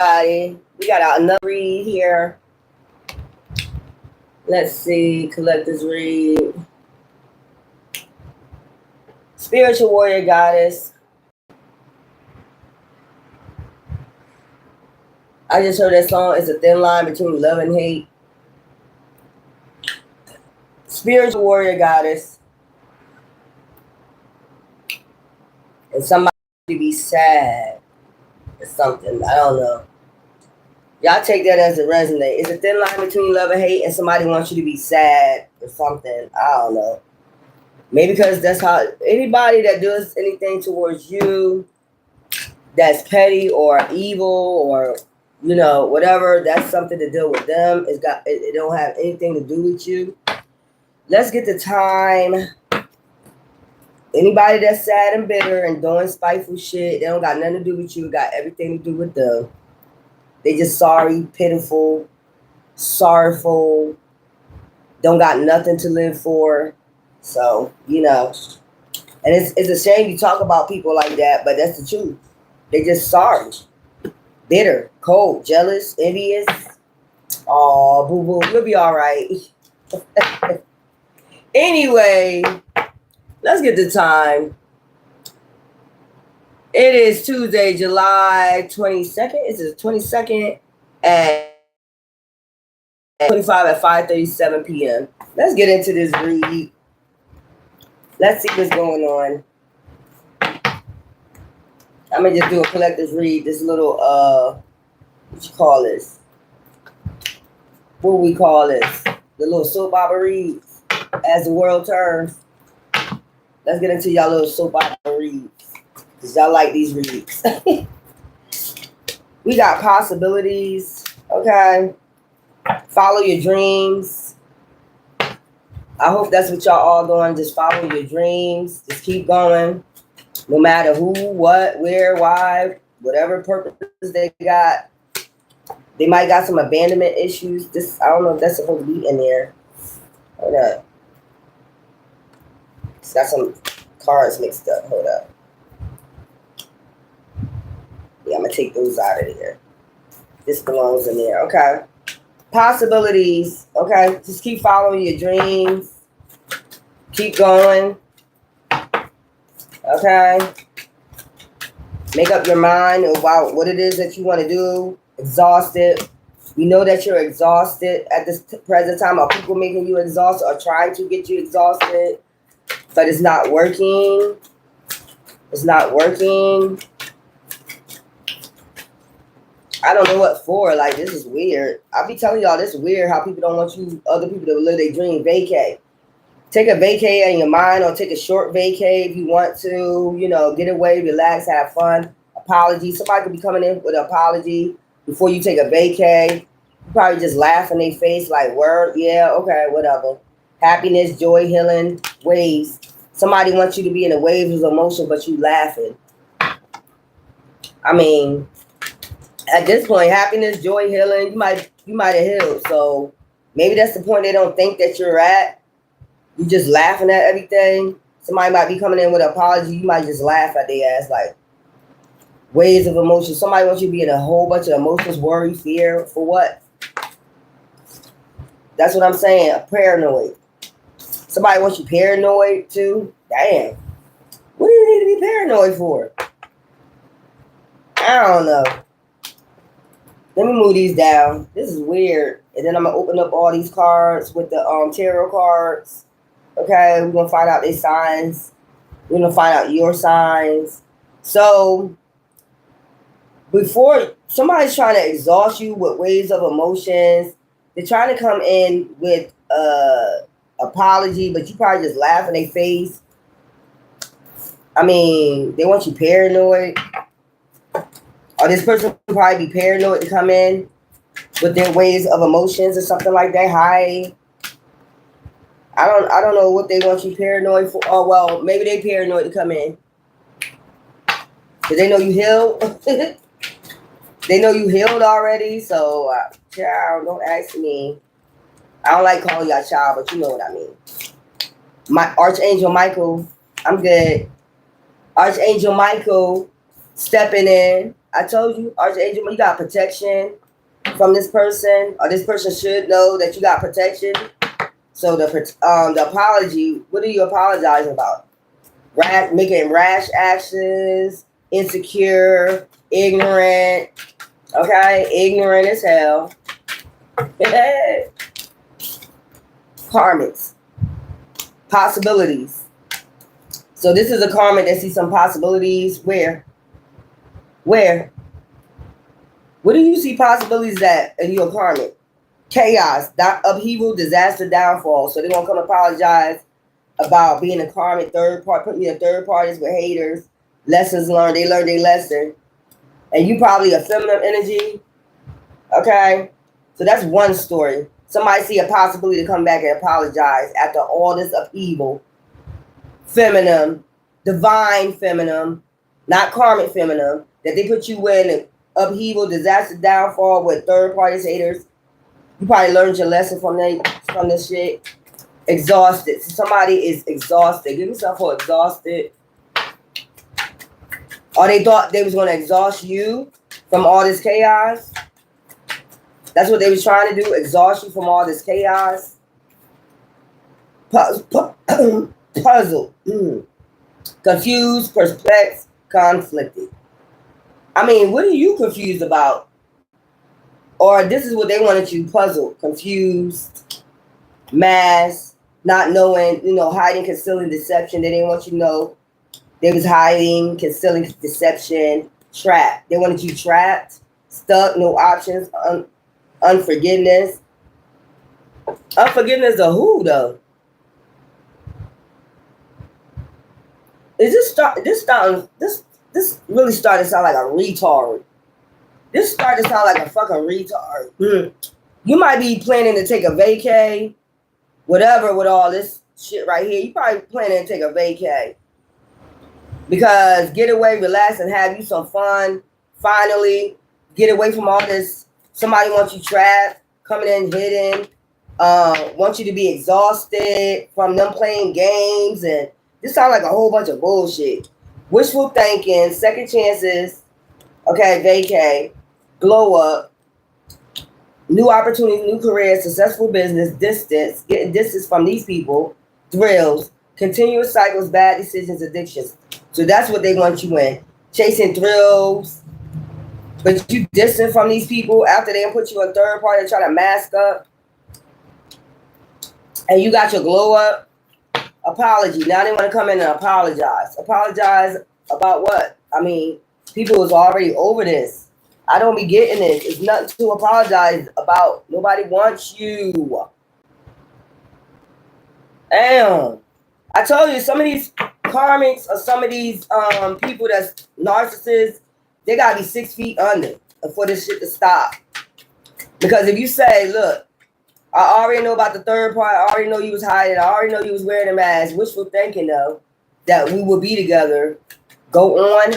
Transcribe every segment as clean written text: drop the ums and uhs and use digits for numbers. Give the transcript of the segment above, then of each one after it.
We got another read here. Let's see. Collector's read. Spiritual warrior goddess. I just heard that song. It's a thin line between love and hate. Spiritual warrior goddess. And somebody to be sad or something. I don't know. Y'all take that as a resonate. It's a thin line between love and hate, and somebody wants you to be sad or something. I don't know. Maybe because that's how anybody that does anything towards you that's petty or evil or whatever, that's something to deal with them. It don't have anything to do with you. Let's get the time. Anybody that's sad and bitter and doing spiteful shit, they don't got nothing to do with you. It got everything to do with them. They just sorry, pitiful, sorrowful, don't got nothing to live for. So, and it's a shame you talk about people like that, but that's the truth. They just sorry, bitter, cold, jealous, envious. Oh, boo-boo, you'll be all right. Anyway, let's get the time. It is Tuesday, July 22nd. It's the 22nd at 25 at 5:37 p.m. Let's get into this read. Let's see what's going on. I'm going to just do a collector's read. This little, what you call this? What do we call this? The little soap opera reads as the world turns. Let's get into y'all little soap opera reads. Because y'all like these reads. We got possibilities. Okay. Follow your dreams. I hope that's what y'all all doing. Just follow your dreams. Just keep going. No matter who, what, where, why, whatever purpose they got. They might got some abandonment issues. I don't know if that's supposed to be in there. Hold up. It's got some cards mixed up. Hold up. Yeah, I'm going to take those out of here. This belongs in there. Okay. Possibilities. Okay. Just keep following your dreams. Keep going. Okay. Make up your mind about what it is that you want to do. Exhausted. We know that you're exhausted at this present time. Are people making you exhausted or trying to get you exhausted? But it's not working. It's not working. I don't know what for. Like, this is weird. I'll be telling y'all this is weird how people don't want other people to live their dream. Vacay. Take a vacay in your mind or take a short vacay if you want to, get away, relax, have fun. Apology. Somebody could be coming in with an apology before you take a vacay. You probably just laugh in their face like, word, yeah, okay, whatever. Happiness, joy, healing, waves. Somebody wants you to be in the waves of emotion, but you laughing. I mean, at this point, happiness, joy, healing, you might have healed. So maybe that's the point they don't think that you're at. You just laughing at everything. Somebody might be coming in with an apology. You might just laugh at their ass like waves of emotion. Somebody wants you to be in a whole bunch of emotions, worry, fear. For what? That's what I'm saying. Paranoid. Somebody wants you paranoid too. Damn. What do you need to be paranoid for? I don't know. Let me move these down. This is weird. And then I'm going to open up all these cards with the tarot cards. Okay, we're going to find out their signs. We're going to find out your signs. So, before somebody's trying to exhaust you with waves of emotions, they're trying to come in with apology, but you probably just laugh in their face. I mean, they want you paranoid. Or this person will probably be paranoid to come in with their waves of emotions or something like that. Hi. I don't know what they want you paranoid for. Oh, well, maybe they paranoid to come in. Because they know you healed. They know you healed already. So, child, don't ask me. I don't like calling y'all child, but you know what I mean. My Archangel Michael, I'm good. Archangel Michael stepping in. I told you, Archangel, you got protection from this person, or this person should know that you got protection. So the apology, what are you apologizing about? Making rash actions, insecure, ignorant. Okay, ignorant as hell. Karmics, possibilities. So this is a karmic that sees some possibilities. Where? What do you see possibilities that in your karmic? Chaos, upheaval, disaster, downfall. So they're gonna come apologize about being a karmic third party, putting me in third parties with haters. Lessons learned. They learned their lesson, and you probably a feminine energy. Okay, so that's one story. Somebody see a possibility to come back and apologize after all this upheaval. Feminine, divine feminine, not karmic feminine, that they put you in upheaval, disaster, downfall with third parties, haters. You probably learned your lesson from this shit. Exhausted. So somebody is exhausted. Give yourself for exhausted. Or they thought they was going to exhaust you from all this chaos. That's what they was trying to do, exhaust you from all this chaos. Puzzle. Confused, perplexed, conflicted. I mean, what are you confused about? Or this is what they wanted you, puzzled, confused, masked, not knowing, hiding, concealing, deception. They didn't want you to know. They was hiding, concealing, deception, trapped. They wanted you trapped, stuck, no options, unforgiveness. Unforgiveness of who, though? Is this really starting to sound like a retard? This started to sound like a fucking retard. You might be planning to take a vacay, whatever, with all this shit right here. You probably planning to take a vacay. Because get away, relax, and have you some fun. Finally, get away from all this. Somebody wants you trapped, coming in hidden. Want you to be exhausted from them playing games. And this sounds like a whole bunch of bullshit. Wishful thinking, second chances. Okay, vacay. Glow up, new opportunities, new careers, successful business, distance, getting distance from these people, thrills, continuous cycles, bad decisions, addictions. So that's what they want you in. Chasing thrills, but you distant from these people after they put you in third party, try to mask up. And you got your glow up. Apology. Now they want to come in and apologize. Apologize about what? I mean, people was already over this. I don't be getting this. It's nothing to apologize about. Nobody wants you. Damn. I told you, some of these karmics or some of these people that's narcissists, they got to be 6 feet under for this shit to stop. Because if you say, look, I already know about the third part. I already know you was hiding. I already know you was wearing a mask. Wishful thinking, though, that we will be together. Go on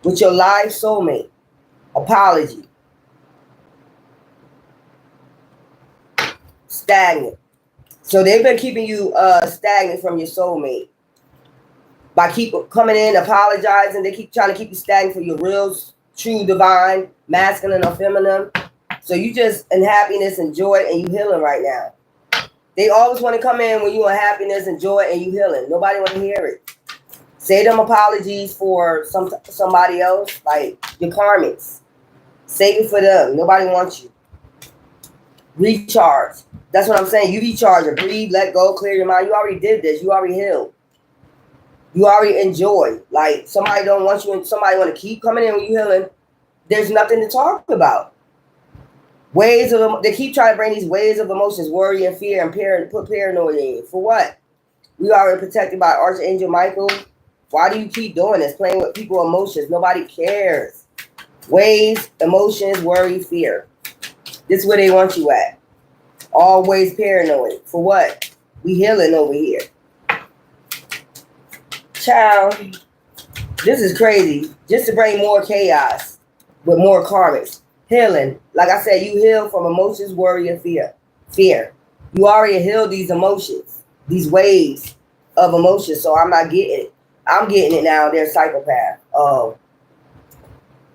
with your live soulmate. Apology. Stagnant. So they've been keeping you stagnant from your soulmate. By keep coming in, apologizing. They keep trying to keep you stagnant for your real, true, divine, masculine or feminine. So you just in happiness and joy and you healing right now. They always want to come in when you in happiness and joy and you healing. Nobody want to hear it. Say them apologies for somebody else, like your karmics. Save it for them. Nobody wants you. Recharge. That's what I'm saying. You recharge or breathe, let go, clear your mind. You already did this. You already healed. You already enjoy. Like somebody don't want you and somebody want to keep coming in when you healing. There's nothing to talk about. They keep trying to bring these waves of emotions, worry and fear and put paranoia in. For what? We already protected by Archangel Michael. Why do you keep doing this? Playing with people's emotions. Nobody cares. Waves, emotions, worry, fear. This is where they want you at. Always paranoid. For what? We healing over here. Child, this is crazy. Just to bring more chaos with more karmics. Healing. Like I said, you heal from emotions, worry, and fear. Fear. You already healed these emotions. These waves of emotions. So I'm not getting it. I'm getting it now. They're psychopath. Oh.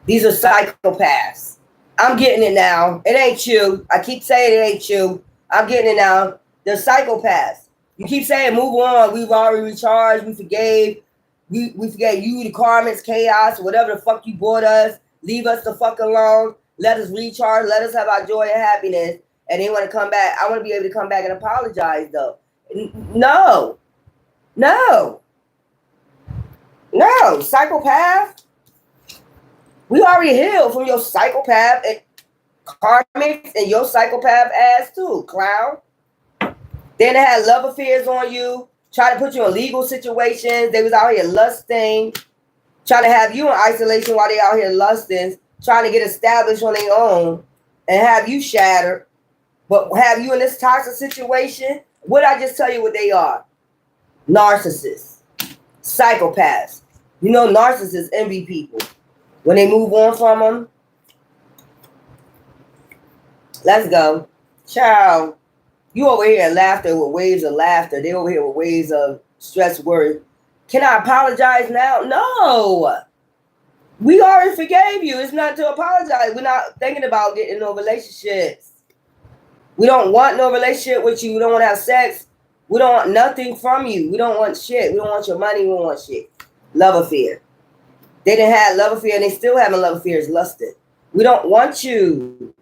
These are psychopaths. I'm getting it now. It ain't you. I keep saying it ain't you. I'm getting it now. They're psychopaths. You keep saying move on. We've already recharged. We forgave. We forgave you, the karmics, chaos, whatever the fuck you brought us. Leave us the fuck alone. Let us recharge. Let us have our joy and happiness. And they want to come back. I want to be able to come back and apologize, though. No. No. No. Psychopath. We already healed from your psychopath and karmics and your psychopath ass too, clown. Then they had love affairs on you, try to put you in legal situations. They was out here lusting, trying to have you in isolation while they out here lusting, trying to get established on their own and have you shattered. But have you in this toxic situation? What did I just tell you what they are? Narcissists, psychopaths. You know, narcissists envy people. When they move on from them, let's go. Ciao. You over here in laughter with waves of laughter. They over here with waves of stress, worry. Can I apologize now? No. We already forgave you. It's not to apologize. We're not thinking about getting no relationships. We don't want no relationship with you. We don't want to have sex. We don't want nothing from you. We don't want shit. We don't want your money. We don't want shit. Love affair. They didn't have love affair and they still having love affairs lusted. We don't want you.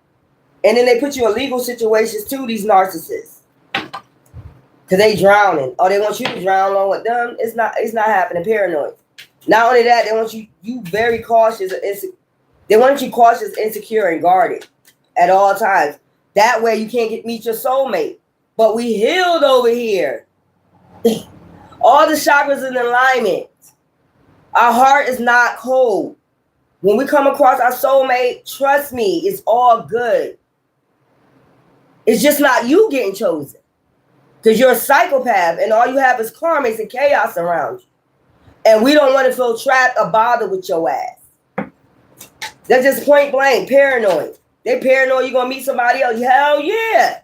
And then they put you in legal situations too, these narcissists. Because they drowning. Or they want you to drown along with them. It's not happening. Paranoid. Not only that, they want you very cautious. They want you cautious, insecure, and guarded at all times. That way you can't meet your soulmate. But we healed over here. All the chakras in alignment. Our heart is not cold. When we come across our soulmate, trust me, it's all good. It's just not you getting chosen. Because you're a psychopath and all you have is karmics and chaos around you. And we don't want to feel trapped or bothered with your ass. That's just point blank, paranoid. They paranoid you're going to meet somebody else. Hell yeah.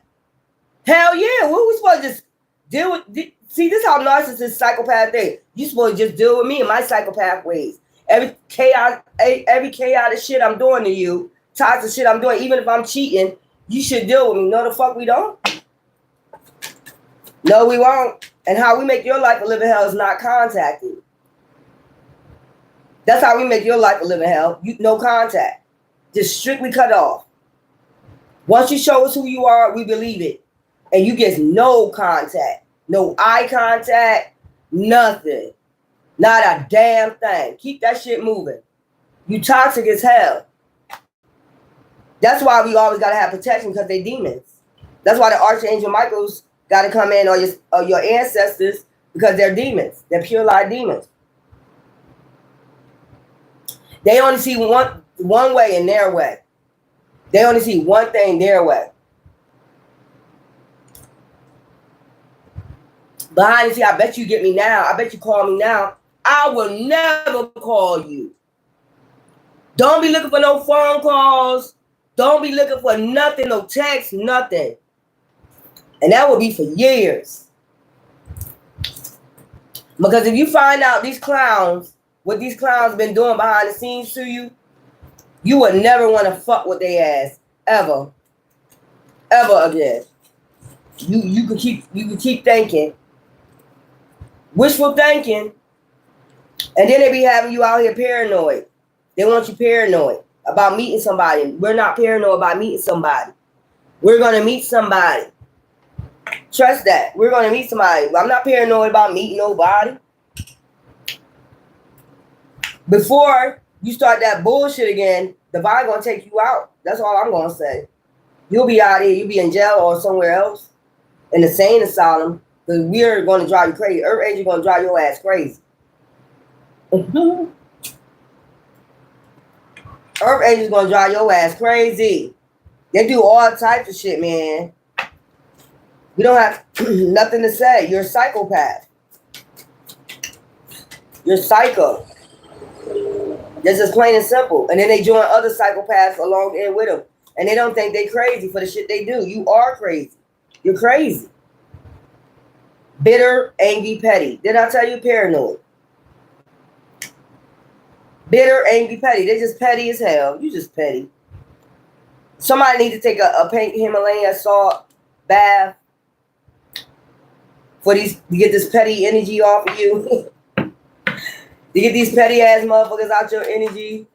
Hell yeah. What we supposed to just deal with? See, this is how narcissists, psychopath think. You supposed to just deal with me in my psychopath ways. Every chaotic shit I'm doing to you, toxic shit I'm doing, even if I'm cheating, you should deal with me. No, the fuck we don't. No, we won't. And how we make your life a living hell is not contacting. That's how we make your life a living hell. No contact. Just strictly cut off. Once you show us who you are, we believe it. And you get no contact. No eye contact. Nothing. Not a damn thing. Keep that shit moving. You toxic as hell. That's why we always got to have protection, because they demons. That's why the Archangel Michael's got to come in, or your ancestors, because they're demons. They're pure light demons. They only see one way in their way. They only see one thing their way. Behind the scene, I bet you get me now. I bet you call me now. I will never call you. Don't be looking for no phone calls. Don't be looking for nothing, no text, nothing. And that will be for years. Because if you find out these clowns, what these clowns been doing behind the scenes to you, you would never want to fuck with their ass ever. Ever again. You could keep thinking. Wishful thinking. And then they be having you out here paranoid. They want you paranoid about meeting somebody. We're not paranoid about meeting somebody. We're going to meet somebody. Trust that. We're going to meet somebody. I'm not paranoid about meeting nobody. Before you start that bullshit again, divine going to take you out. That's all I'm going to say. You'll be out here. You'll be in jail or somewhere else. In the sane asylum. Because we're going to drive you crazy. Earth Angel going to drive your ass crazy. Earth Angel's going to drive your ass crazy. They do all types of shit, man. You don't have nothing to say. You're a psychopath. You're psycho. That's just plain and simple. And then they join other psychopaths along in with them. And they don't think they crazy for the shit they do. You are crazy. You're crazy. Bitter, angry, petty. Did I tell you paranoid? Bitter, angry, petty. They're just petty as hell. You just petty. Somebody need to take a pink Himalayan salt bath for these to get this petty energy off of you. To get these petty ass motherfuckers out your energy.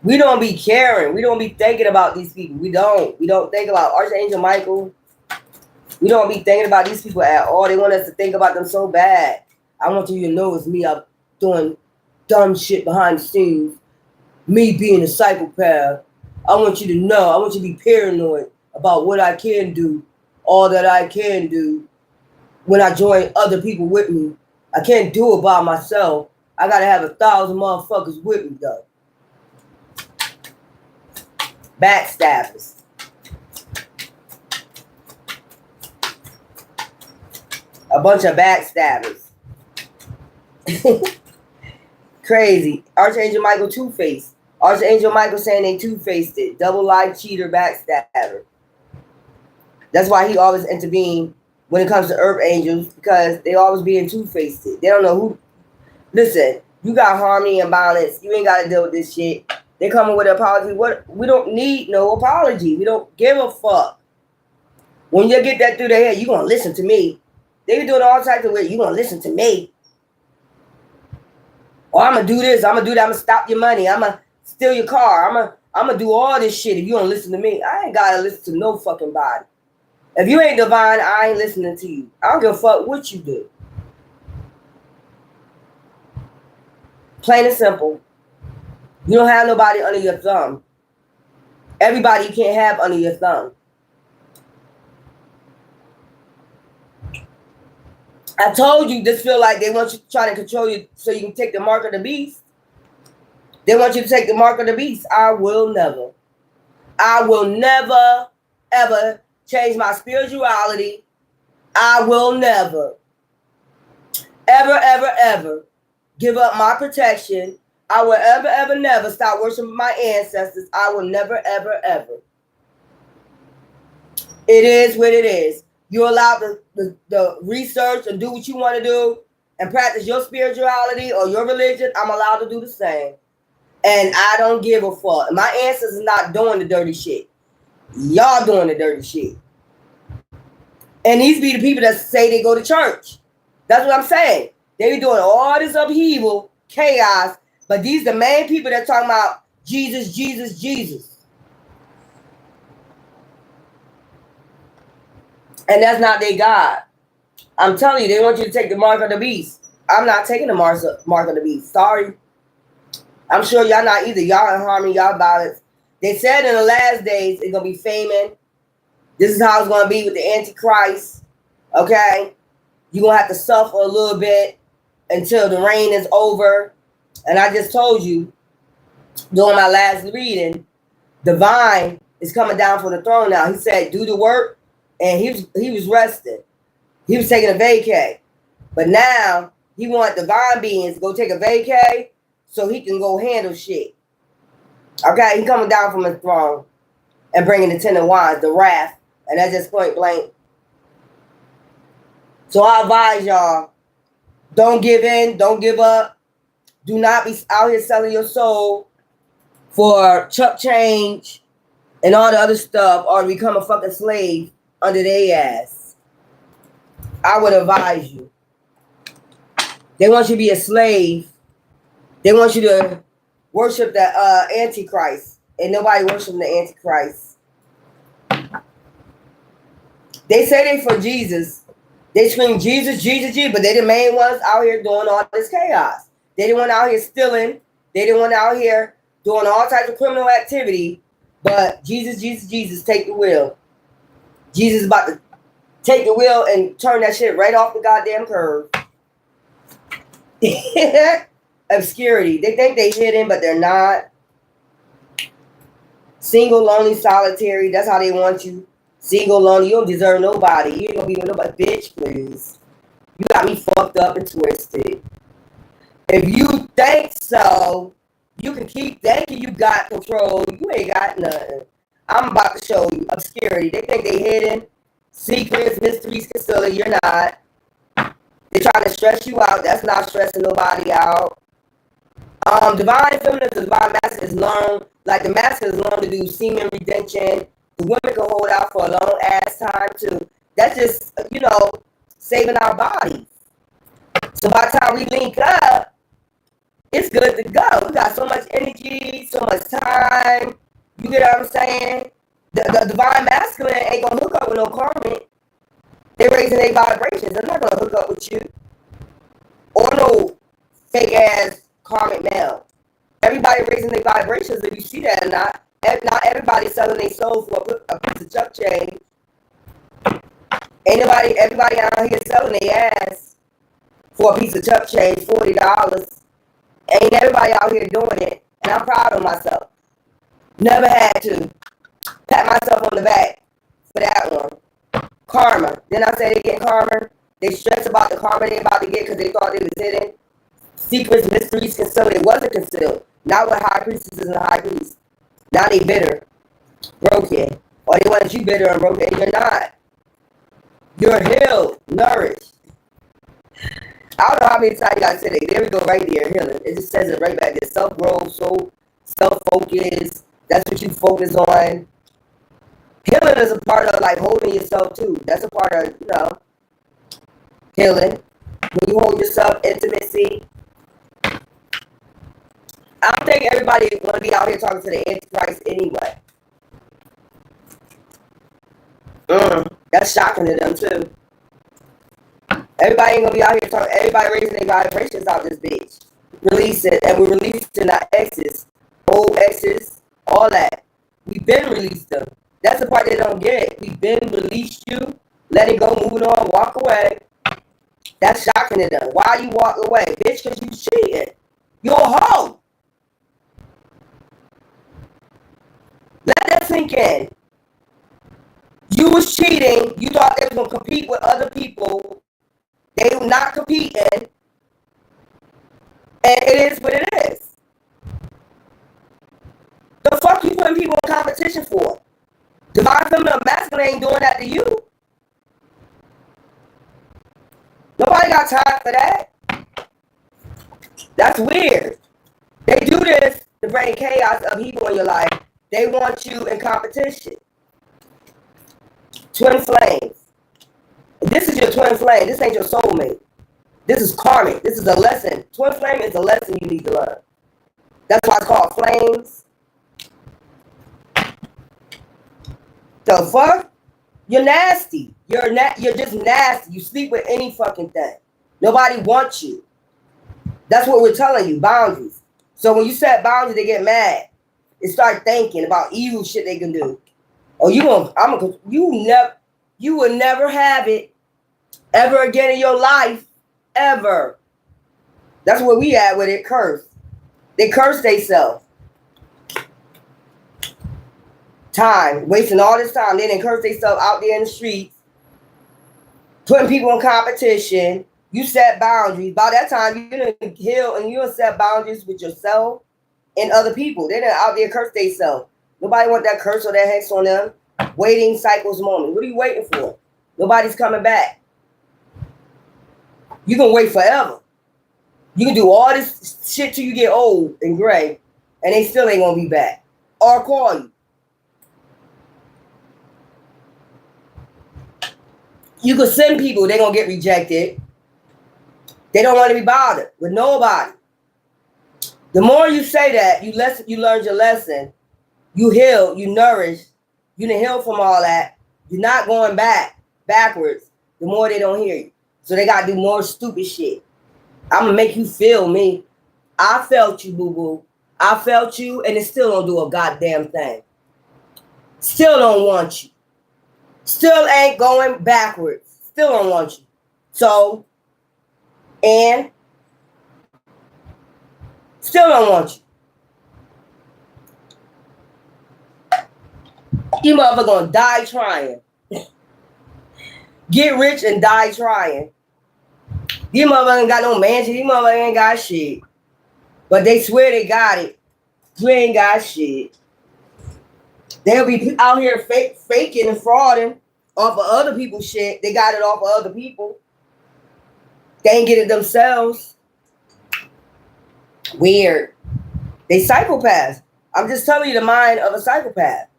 We don't be caring. We don't be thinking about these people. We don't think about Archangel Michael. We don't be thinking about these people at all. They want us to think about them so bad. I want you to know it's me up doing dumb shit behind the scenes. Me being a psychopath. I want you to know. I want you to be paranoid about what I can do. All that I can do when I join other people with me. I can't do it by myself. I gotta have 1,000 motherfuckers with me though. Backstabbers. A bunch of backstabbers. Crazy. Archangel Michael two-faced. Archangel Michael saying they two-faced it. Double life, cheater, backstabber. That's why he always intervene when it comes to earth angels, because they always being two-faced it. They don't know who. Listen, you got harmony and balance. You ain't got to deal with this shit. They coming with an apology. What? We don't need no apology. We don't give a fuck. When you get that through their head, you gonna listen to me. They be doing all types of ways. You gonna listen to me. Or I'm gonna do this. I'm gonna do that. I'm gonna stop your money. I'm gonna steal your car. I'm gonna do all this shit if you don't listen to me. I ain't gotta listen to no fucking body. If you ain't divine, I ain't listening to you. I don't give a fuck what you do. Plain and simple. You don't have nobody under your thumb. Everybody you can't have under your thumb. I told you this feel like they want you to try to control you so you can take the mark of the beast. They want you to take the mark of the beast. I will never, ever change my spirituality. I will never, ever give up my protection. I will ever, never stop worshiping my ancestors. I will never, ever. It is what it is. You're allowed to research and do what you want to do and practice your spirituality or your religion. I'm allowed to do the same. And I don't give a fuck. My ancestors are not doing the dirty shit. Y'all doing the dirty shit. And these be the people that say they go to church. That's what I'm saying. They be doing all this upheaval, chaos, but these the main people that talking about Jesus, Jesus, Jesus. And that's not their God. I'm telling you, they want you to take the mark of the beast. I'm not taking the mark of the beast. Sorry. I'm sure y'all not either. Y'all in harmony, y'all balance. They said in the last days it's going to be famine. This is how it's going to be with the Antichrist. Okay? You're going to have to suffer a little bit until the rain is over. And I just told you, during my last reading, divine is coming down from the throne now. He said, do the work. And he was resting. He was taking a vacay. But now he want divine beings to go take a vacay so he can go handle shit. Okay, he coming down from his throne and bringing the 10 of wands, the wrath. And that's just point blank. So I advise y'all, don't give in, don't give up. Do not be out here selling your soul for chuck change and all the other stuff or become a fucking slave under their ass. I would advise you. They want you to be a slave. They want you to worship the Antichrist. And nobody worshiping the Antichrist. They say they for Jesus. They scream Jesus, Jesus, Jesus, but they the main ones out here doing all this chaos. They the one out here stealing. They the one out here doing all types of criminal activity. But Jesus, Jesus, Jesus, take the wheel. Jesus is about to take the wheel and turn that shit right off the goddamn curve. Obscurity. They think they hidden, but they're not. Single, lonely, solitary. That's how they want you. Single, lonely. You don't deserve nobody. You ain't gonna be with nobody. Bitch, please. You got me fucked up and twisted. If you think so, you can keep thinking you got control. You ain't got nothing. I'm about to show you obscurity. They think they hidden. Secrets, mysteries, concealing. You're not. They're trying to stress you out. That's not stressing nobody out. Divine feminine to divine masculine is learned, like the masculine is learned to do semen retention. The women can hold out for a long ass time too. That's just, saving our bodies. So by the time we link up, it's good to go. We got so much energy, so much time. You get what I'm saying? The divine masculine ain't gonna hook up with no karmic. They're raising their vibrations. They're not gonna hook up with you. Or no fake ass karmic male. Everybody raising their vibrations, if you see that or not. Not everybody selling their soul for a piece of chuck change. Everybody out here selling their ass for a piece of chuck change, $40. Ain't everybody out here doing it. And I'm proud of myself. Never had to pat myself on the back for that one. Karma. Then I say they get karma. They stress about the karma they about to get because they thought they was hidden. Secrets, mysteries concealed. It wasn't concealed. Not with high priestesses and high priests. Now they bitter, broken. Or they want you bitter and broken, and you're not. You're healed, nourished. I don't know how many times I said it. There we go, right there, healing. It just says it right back there. Self-growth, self-focus. That's what you focus on. Healing is a part of like holding yourself too. That's a part of, healing. When you hold yourself, intimacy. I don't think everybody want to be out here talking to the Antichrist anyway. That's shocking to them too. Everybody ain't gonna be out here talking. Everybody raising their vibrations out this bitch. Release it, and we're releasing our exes, old exes, all that. We've been released them. That's the part they don't get. We've been released you. Let it go, move it on, walk away. That's shocking to them. Why you walk away, bitch? Because you cheated. You're a hoe. Let that sink in. You was cheating. You thought they was going to compete with other people. They were not competing. And it is what it is. The fuck you putting people in competition for? Divine feminine masculine ain't doing that to you. Nobody got time for that. That's weird. They do this to bring chaos of people in your life. They want you in competition. Twin flames. This is your twin flame. This ain't your soulmate. This is karmic. This is a lesson. Twin flame is a lesson you need to learn. That's why it's called flames. The fuck? You're nasty. You're just nasty. You sleep with any fucking thing. Nobody wants you. That's what we're telling you. Boundaries. So when you set boundaries, they get mad. They start thinking about evil shit they can do. Oh, you will never have it ever again in your life. Ever. That's where we at with it. Curse. They curse themselves. Time. Wasting all this time. They didn't curse themselves out there in the streets. Putting people in competition. You set boundaries. By that time, you didn't heal and you done set boundaries with yourself and other people. They done out there curse themselves. Nobody want that curse or that hex on them. Waiting cycles moment. What are you waiting for? Nobody's coming back. You can wait forever. You can do all this shit till you get old and gray, and they still ain't gonna be back or call you. You can send people, they're gonna get rejected. They don't want to be bothered with nobody. The more you say that, you learned your lesson. You heal, you nourish, you done heal from all that. You're not going backwards. The more they don't hear you. So they gotta do more stupid shit. I'm gonna make you feel me. I felt you, boo-boo. I felt you, and it still don't do a goddamn thing. Still don't want you. Still ain't going backwards. Still don't want you. So, and still don't want you. You motherfucker gonna die trying. Get rich and die trying. These motherfuckers ain't got no mansion. These motherfuckers ain't got shit. But they swear they got it. You ain't got shit. They'll be out here faking and frauding off of other people's shit. They got it off of other people. They ain't get it themselves. Weird. They psychopaths. I'm just telling you the mind of a psychopath.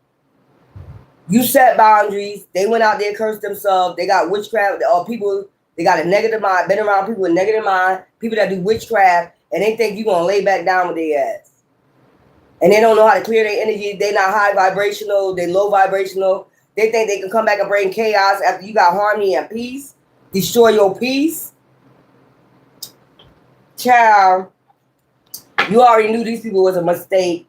You set boundaries. They went out there, cursed themselves. They got witchcraft, or people, they got a negative mind, been around people with negative mind, people that do witchcraft, and they think you're going to lay back down with their ass. And they don't know how to clear their energy. They're not high vibrational. They're low vibrational. They think they can come back and bring chaos after you got harmony and peace. Destroy your peace. Child, you already knew these people was a mistake.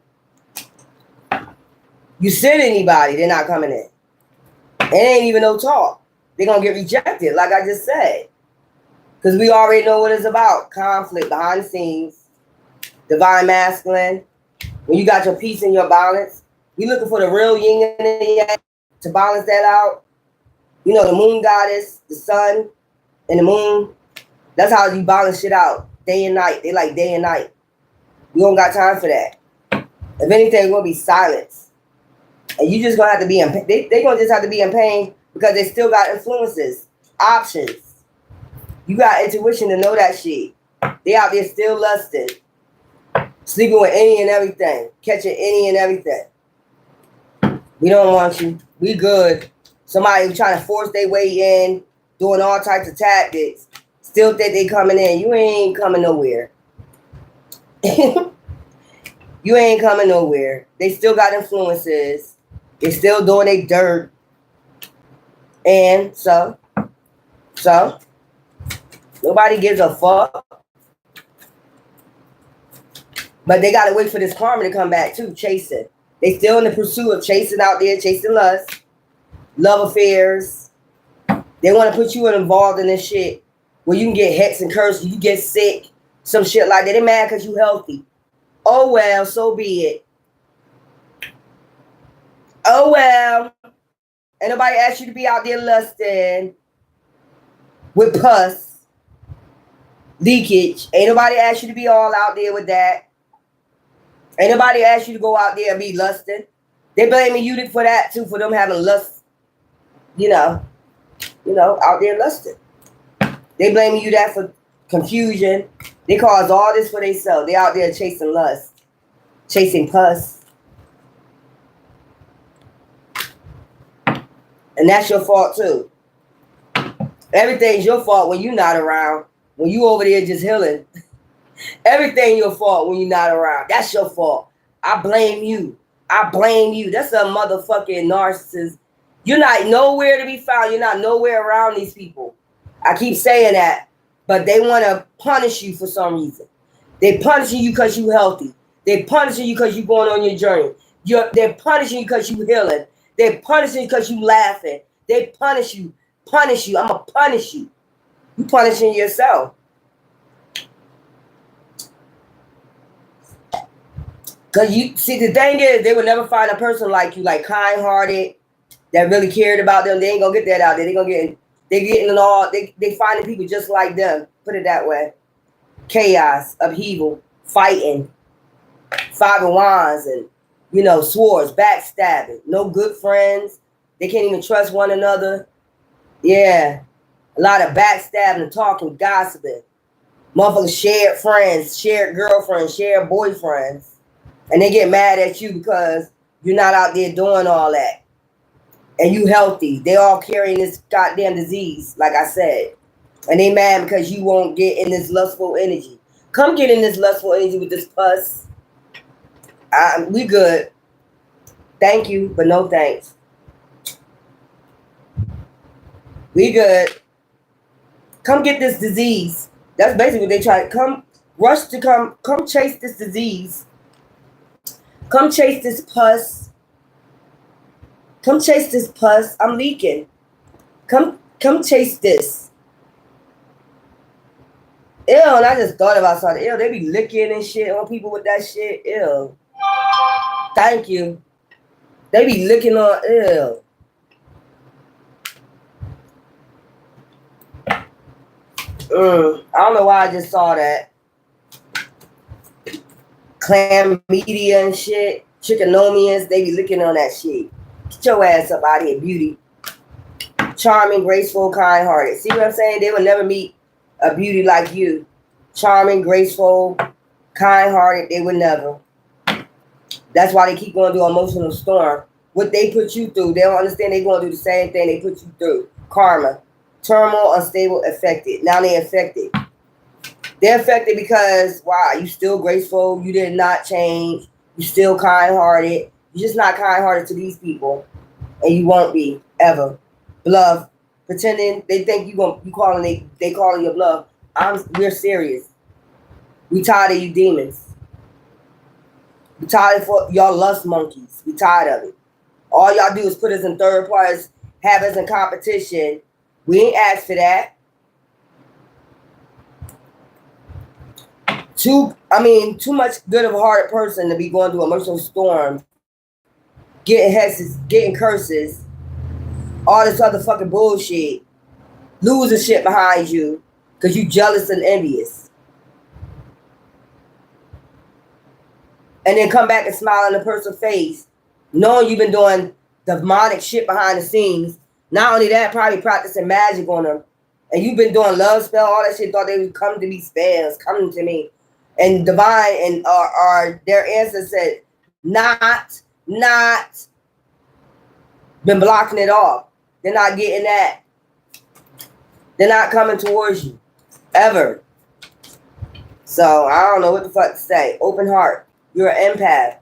You send anybody, they're not coming in. It ain't even no talk. They're going to get rejected, like I just said. Because we already know what it's about. Conflict behind the scenes. Divine masculine. When you got your peace and your balance. We looking for the real yin and the yang to balance that out. You know, the moon goddess, the sun, and the moon. That's how you balance shit out. Day and night. They like day and night. We don't got time for that. If anything, it's going to be silence. And you just going to have to be in pain. They're going to just have to be in pain because they still got influences, options. You got intuition to know that shit. They out there still lusting. Sleeping with any and everything. Catching any and everything. We don't want you. We good. Somebody trying to force their way in, doing all types of tactics. Still think they coming in. You ain't coming nowhere. You ain't coming nowhere. They still got influences. They still doing their dirt. And so, nobody gives a fuck. But they got to wait for this karma to come back too, chasing. They still in the pursuit of chasing out there, chasing lust, love affairs. They want to put you involved in this shit where you can get hexed and cursed, you get sick, some shit like that. They mad because you healthy. Oh, well, so be it. Oh, well. Ain't nobody asked you to be out there lusting with pus, leakage. Ain't nobody asked you to be all out there with that. Ain't nobody asked you to go out there and be lusting. They blaming you for that, too, for them having lust, you know, out there lusting. They blaming you that for confusion. They cause all this for themselves. They out there chasing lust, chasing pus. And that's your fault too. Everything's your fault when you're not around. When you over there just healing. Everything your fault when you're not around. That's your fault. I blame you. I blame you. That's a motherfucking narcissist. You're not nowhere to be found. You're not nowhere around these people. I keep saying that. But they want to punish you for some reason. They're punishing you because you're healthy. They're punishing you because you're going on your journey. They're punishing you because you're healing. They're punishing you because you laughing. They punish you. Punish you. I'm going to punish you. You punishing yourself. Because you see, the thing is, they would never find a person like you, like kind-hearted, that really cared about them. They ain't going to get that out there. They're getting all, they finding people just like them. Put it that way. Chaos, upheaval, fighting, 5 of wands, and swords, backstabbing, no good friends. They can't even trust one another. Yeah. A lot of backstabbing, talking, gossiping. Motherfuckers shared friends, shared girlfriends, shared boyfriends. And they get mad at you because you're not out there doing all that. And you healthy. They all carrying this goddamn disease, like I said. And they mad because you won't get in this lustful energy. Come get in this lustful energy with this pus. We good. Thank you, but no thanks. We good. Come get this disease. That's basically what they try. Come chase this disease. Come chase this pus. Come chase this pus. I'm leaking. Come chase this. Ew, and I just thought about something. Ew, they be licking and shit on people with that shit. Ew. Thank you. They be licking on, ew. I don't know why I just saw that. Chlamydia and shit. Trichomonas, they be licking on that shit. Get your ass up out of here, beauty. Charming, graceful, kind-hearted. See what I'm saying? They will never meet a beauty like you. Charming, graceful, kind-hearted, they would never. That's why they keep going through emotional storm. What they put you through, they don't understand they're going to do the same thing they put you through. Karma. Turmoil, unstable, affected. Now they affected. They're affected because, wow, you still graceful. You did not change. You still kind-hearted. You're just not kind-hearted to these people. And you won't be, ever. Bluff. Pretending they think you calling they calling your bluff. We're serious. We tired of you demons. We tired of y'all lust monkeys. We tired of it. All y'all do is put us in third place, have us in competition. We ain't asked for that. Too much good of a hearted person to be going through emotional storms, getting hexes, getting curses, all this other fucking bullshit, losing shit behind you because you jealous and envious. And then come back and smile in the person's face, knowing you've been doing demonic shit behind the scenes. Not only that, probably practicing magic on them. And you've been doing love spell, all that shit, thought they would come to me spells, coming to me. And divine and their ancestors said, not, been blocking it off. They're not getting that. They're not coming towards you, ever. So I don't know what the fuck to say. Open heart. You're an empath.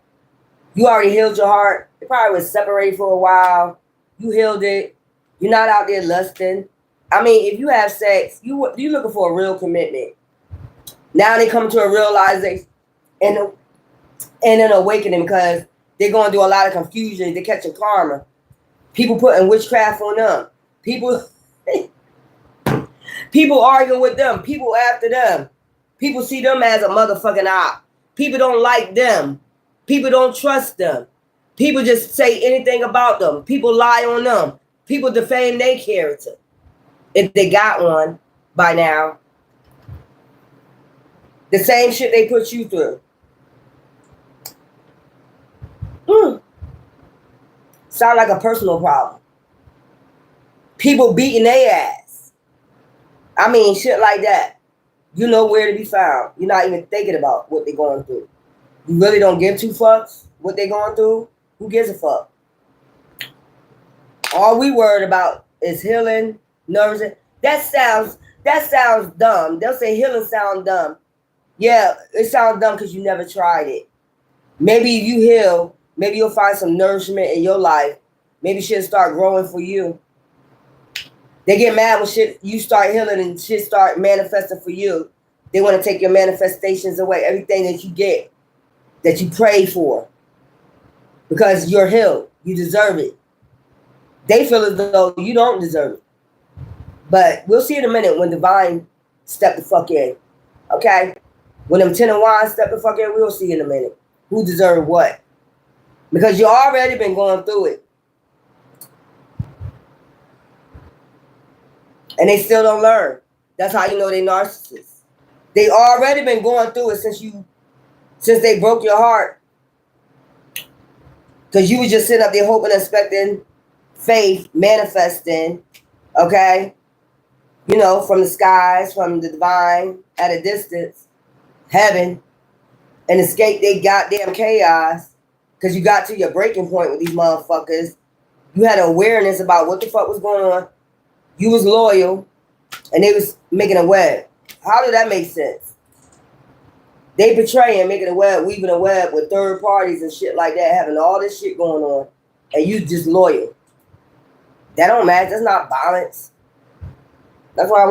You already healed your heart. It probably was separated for a while. You healed it. You're not out there lusting. I mean, if you have sex, you're looking for a real commitment. Now they come to a realization and an awakening because they're going through a lot of confusion. They're catching karma. People putting witchcraft on them. People arguing with them. People after them. People see them as a motherfucking op. People don't like them. People don't trust them. People just say anything about them. People lie on them. People defame their character. If they got one by now. The same shit they put you through. Sound like a personal problem. People beating their ass. I mean, shit like that. You know where to be found. You're not even thinking about what they're going through. You really don't give two fucks what they're going through. Who gives a fuck? All we worried about is healing, nerves. That sounds dumb. They'll say healing sound dumb. Yeah, it sounds dumb because you never tried it. Maybe if you heal, maybe you'll find some nourishment in your life. Maybe shit start growing for you. They get mad when shit you start healing and shit start manifesting for you. They want to take your manifestations away, everything that you get, that you pray for. Because you're healed. You deserve it. They feel as though you don't deserve it. But we'll see in a minute when divine step the fuck in. Okay? When them 10 of wands step the fuck in, we'll see in a minute. Who deserve what? Because you already been going through it. And they still don't learn. That's how you know they narcissists. They already been going through it since they broke your heart. Because you was just sitting up there hoping, expecting, faith, manifesting, okay? You know, from the skies, from the divine, at a distance, heaven, and escape they goddamn chaos. Because you got to your breaking point with these motherfuckers. You had awareness about what the fuck was going on. You was loyal, and they was making a web. How did that make sense? They betraying, making a web, weaving a web with third parties and shit like that, having all this shit going on, and you just loyal. That don't matter. That's not balance. That's why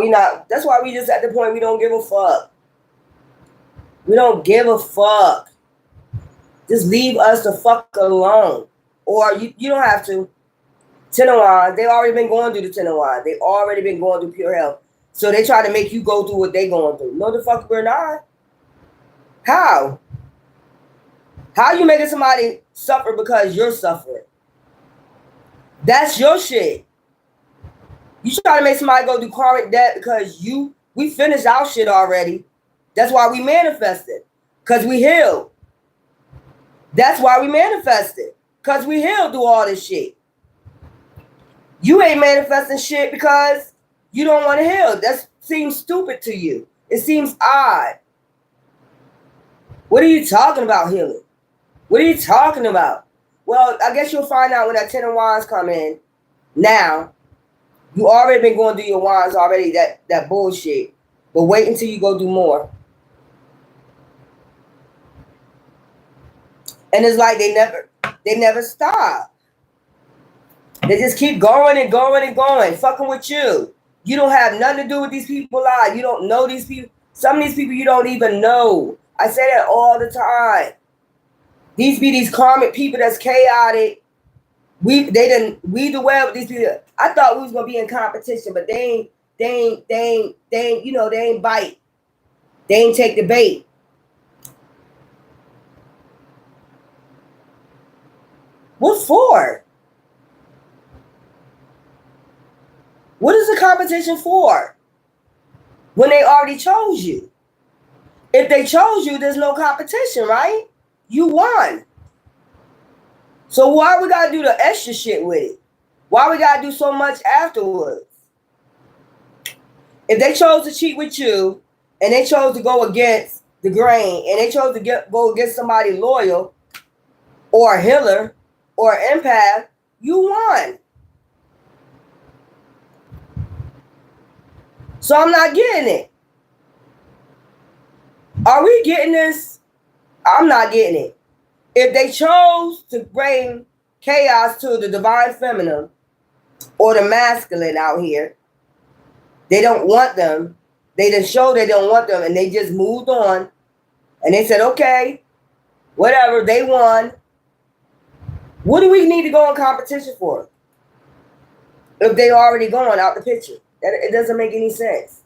we just at the point we don't give a fuck. We don't give a fuck. Just leave us the fuck alone. Or you don't have to. 10 of wands, they already been going through the 10 of wands. They already been going through pure hell. So they try to make you go through what they going through. No, the fuck we're not. How? How you making somebody suffer because you're suffering? That's your shit. You try to make somebody go through karmic debt because we finished our shit already. That's why we manifested. Because we healed. That's why we manifested. Because we healed through all this shit. You ain't manifesting shit because you don't want to heal. That seems stupid to you. It seems odd. What are you talking about healing? What are you talking about? Well, I guess you'll find out when that 10 of Wands come in. Now, you already been going through your wands already, that bullshit. But wait until you go do more. And it's like they never stop. They just keep going and going and going, fucking with you. You don't have nothing to do with these people lives. You don't know these people. Some of these people you don't even know. I say that all the time. These be these karmic people that's chaotic. We the web with these people. I thought we was gonna be in competition, but they ain't bite. They ain't take the bait. What for? What is the competition for? When they already chose you. If they chose you, there's no competition, right? You won. So why we gotta do the extra shit with it? Why we gotta do so much afterwards? If they chose to cheat with you, and they chose to go against the grain, and they chose to go against somebody loyal, or a healer, or an empath, you won. So I'm not getting it. Are we getting this? I'm not getting it. If they chose to bring chaos to the divine feminine or the masculine out here, they don't want them. They done showed they don't want them, and they just moved on. And they said, okay, whatever, they won. What do we need to go in competition for? If they already going out the picture. It doesn't make any sense.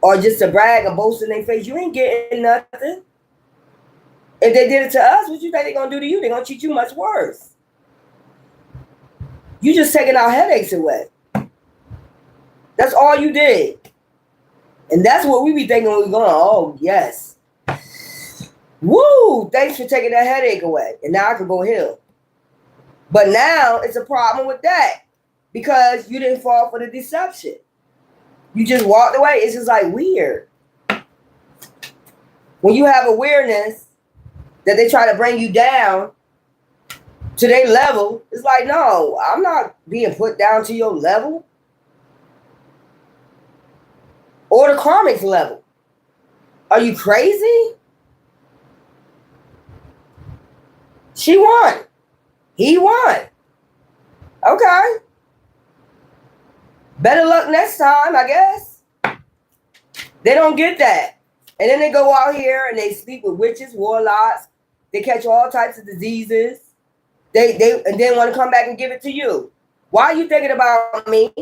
Or just to brag and boast in their face. You ain't getting nothing. If they did it to us, what you think they're going to do to you? They're going to treat you much worse. You just taking our headaches away. That's all you did. And that's what we be thinking when we're going, oh, yes. Woo! Thanks for taking that headache away. And now I can go heal. But now it's a problem with that. Because you didn't fall for the deception. You just walked away. It's just like weird. When you have awareness that they try to bring you down to their level, it's like, no, I'm not being put down to your level. Or the karmic's level. Are you crazy? She won. He won. Okay. Better luck next time, I guess. They don't get that. And then they go out here and they sleep with witches, warlocks. They catch all types of diseases. They and then want to come back and give it to you. Why are you thinking about me?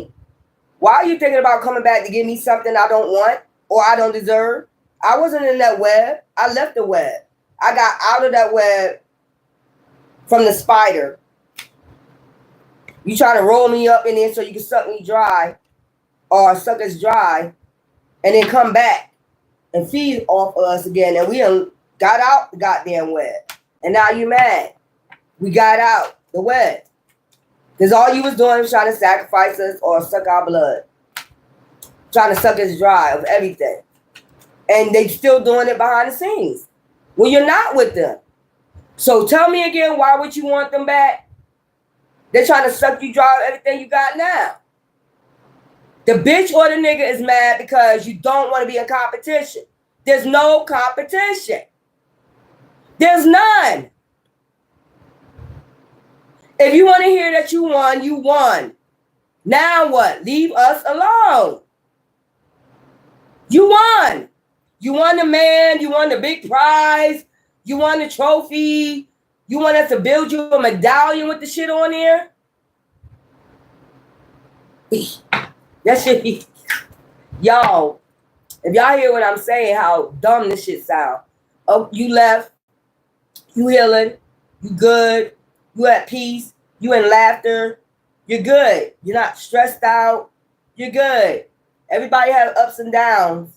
Why are you thinking about coming back to give me something I don't want or I don't deserve? I wasn't in that web. I left the web. I got out of that web from the spider. You trying to roll me up in there so you can suck me dry or suck us dry and then come back and feed off of us again. And we done got out the goddamn web. And now you mad. We got out the web. Because all you was doing was trying to sacrifice us or suck our blood. Trying to suck us dry of everything. And they still doing it behind the scenes. Well, you're not with them. So tell me again, why would you want them back? They're trying to suck you dry of everything you got now. The bitch or the nigga is mad because you don't want to be in competition. There's no competition. There's none. If you want to hear that you won, you won. Now what? Leave us alone. You won. You won the man. You won the big prize. You won the trophy. You want us to build you a medallion with the shit on there? That shit be... Y'all, if y'all hear what I'm saying, how dumb this shit sound. Oh, you left. You healing. You good. You at peace. You in laughter. You're good. You're not stressed out. You're good. Everybody have ups and downs.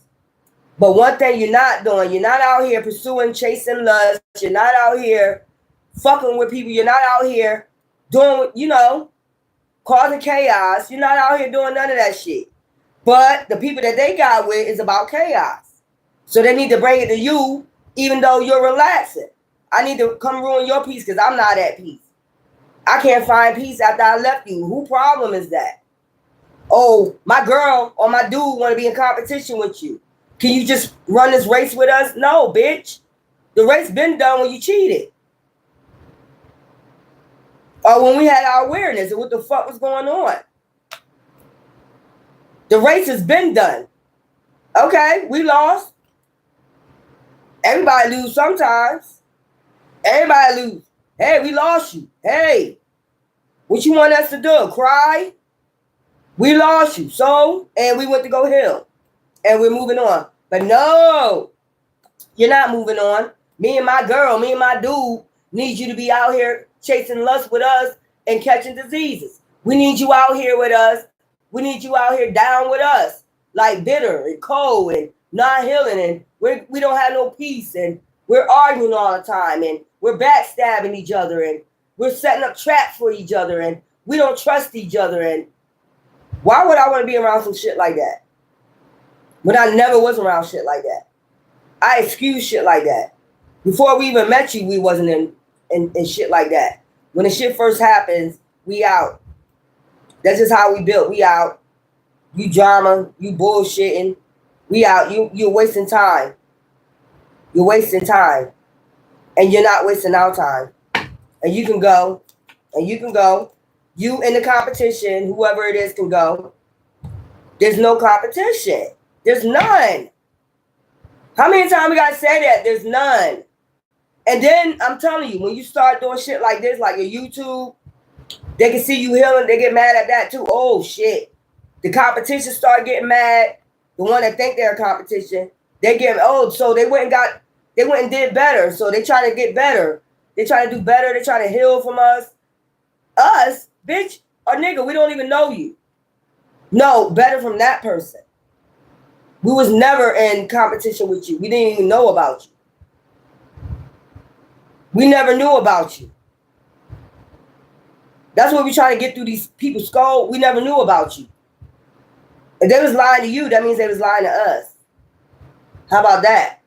But one thing you're not doing, you're not out here pursuing, chasing lust. You're not out here fucking with people. You're not out here doing, causing chaos. You're not out here doing none of that shit. But the people that they got with is about chaos. So they need to bring it to you, even though you're relaxing. I need to come ruin your peace because I'm not at peace. I can't find peace after I left you. Who problem is that? Oh, my girl or my dude want to be in competition with you. Can you just run this race with us? No, bitch. The race been done when you cheated. Or when we had our awareness of what the fuck was going on. The race has been done. Okay, we lost. Everybody lose sometimes. Everybody lose. Hey, we lost you. Hey, what you want us to do? Cry? We lost you. So, and we went to go heal. And we're moving on. But no, you're not moving on. Me and my girl, me and my dude need you to be out here chasing lust with us and catching diseases. We need you out here with us. We need you out here down with us. Like bitter and cold and not healing. And we don't have no peace. And we're arguing all the time. And we're backstabbing each other. And we're setting up traps for each other. And we don't trust each other. And why would I want to be around some shit like that? When I never was around shit like that. I excuse shit like that. Before we even met you, we wasn't in shit like that. When the shit first happens, we out. That's just how we built. We out. You drama, you bullshitting. We out. You're wasting time. You're wasting time. And you're not wasting our time. And you can go. And you can go. You in the competition, whoever it is can go. There's no competition. There's none. How many times we gotta say that? There's none. And then I'm telling you, when you start doing shit like this, like your YouTube, they can see you healing, they get mad at that too. Oh shit. The competition start getting mad. The one that think they're a competition, they get so they went and did better. So they try to get better. They try to do better, they try to heal from us. Us, bitch or nigga, we don't even know you. No, better from that person. We was never in competition with you. We didn't even know about you. We never knew about you. That's what we try to get through these people's skull. We never knew about you. If they was lying to you, that means they was lying to us. How about that?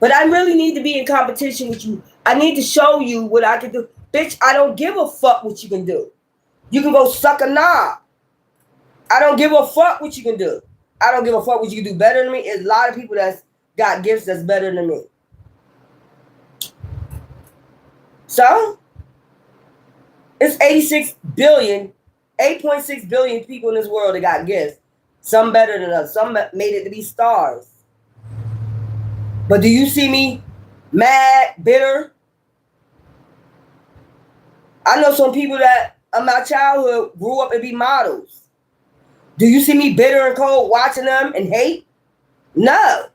But I really need to be in competition with you. I need to show you what I can do. Bitch, I don't give a fuck what you can do. You can go suck a knob. I don't give a fuck what you can do. I don't give a fuck what you can do better than me. There's a lot of people that's got gifts that's better than me. So, it's 8.6 billion people in this world that got gifts. Some better than us. Some made it to be stars. But do you see me mad, bitter? I know some people that in my childhood grew up and be models. Do you see me bitter and cold watching them and hate? No.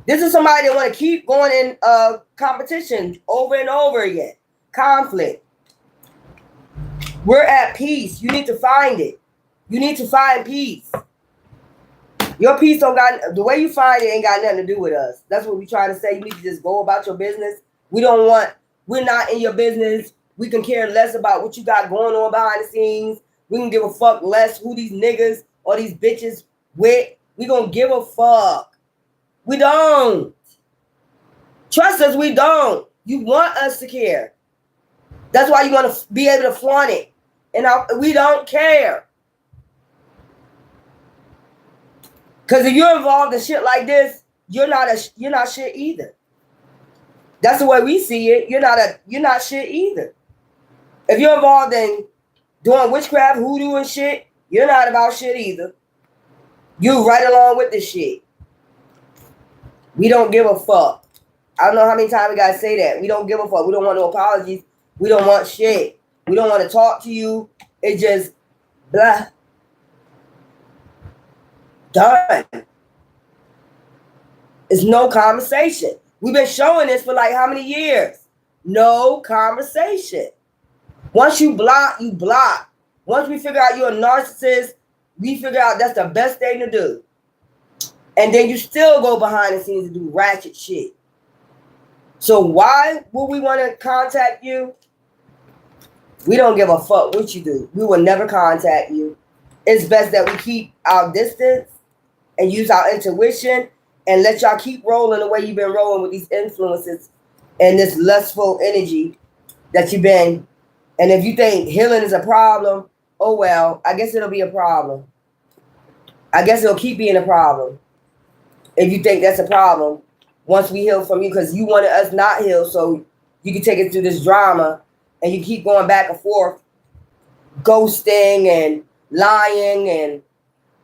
This is somebody that want to keep going in competition over and over again. Conflict. We're at peace. You need to find it. You need to find peace. Your peace don't got, the way you find it ain't got nothing to do with us. That's what we trying to say. You need to just go about your business. We're not in your business. We can care less about what you got going on behind the scenes. We can give a fuck less who these niggas or these bitches with. We gonna give a fuck. We don't. Trust us, we don't. You want us to care. That's why you want to be able to flaunt it. And we don't care. Because if you're involved in shit like this, you're not shit either. That's the way we see it. You're not shit either. If you're involved in doing witchcraft, hoodoo and shit, you're not about shit either. You right along with this shit. We don't give a fuck. I don't know how many times we gotta say that. We don't give a fuck. We don't want no apologies. We don't want shit. We don't want to talk to you. It's just blah. Done. It's no conversation. We've been showing this for like how many years? No conversation. Once you block, you block. Once we figure out you're a narcissist, we figure out that's the best thing to do. And then you still go behind the scenes and do ratchet shit. So why would we want to contact you? We don't give a fuck what you do. We will never contact you. It's best that we keep our distance and use our intuition and let y'all keep rolling the way you've been rolling with these influences and this lustful energy that you've been. And if you think healing is a problem, oh well, I guess it'll be a problem. I guess it'll keep being a problem if you think that's a problem once we heal from you, because you wanted us not heal so you can take it through this drama, and you keep going back and forth, ghosting and lying and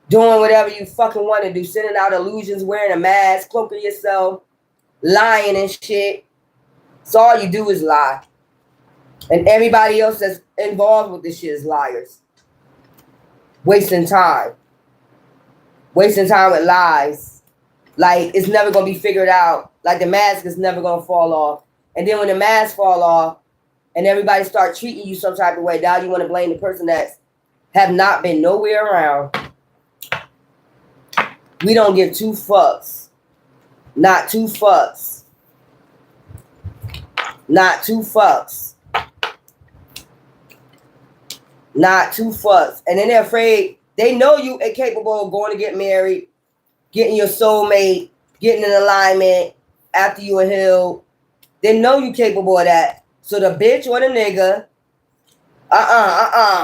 doing whatever you fucking want to do, sending out illusions, wearing a mask, cloaking yourself, lying and shit. So all you do is lie. And everybody else that's involved with this shit is liars. Wasting time. Wasting time with lies. Like, it's never going to be figured out. Like, the mask is never going to fall off. And then when the mask fall off and everybody start treating you some type of way, now you want to blame the person that have not been nowhere around. We don't give two fucks. Not two fucks. Not two fucks. Not two fucks. And then they're afraid. They know you are capable of going to get married, getting your soulmate, getting in alignment after you are healed. They know you capable of that. So the bitch or the nigga,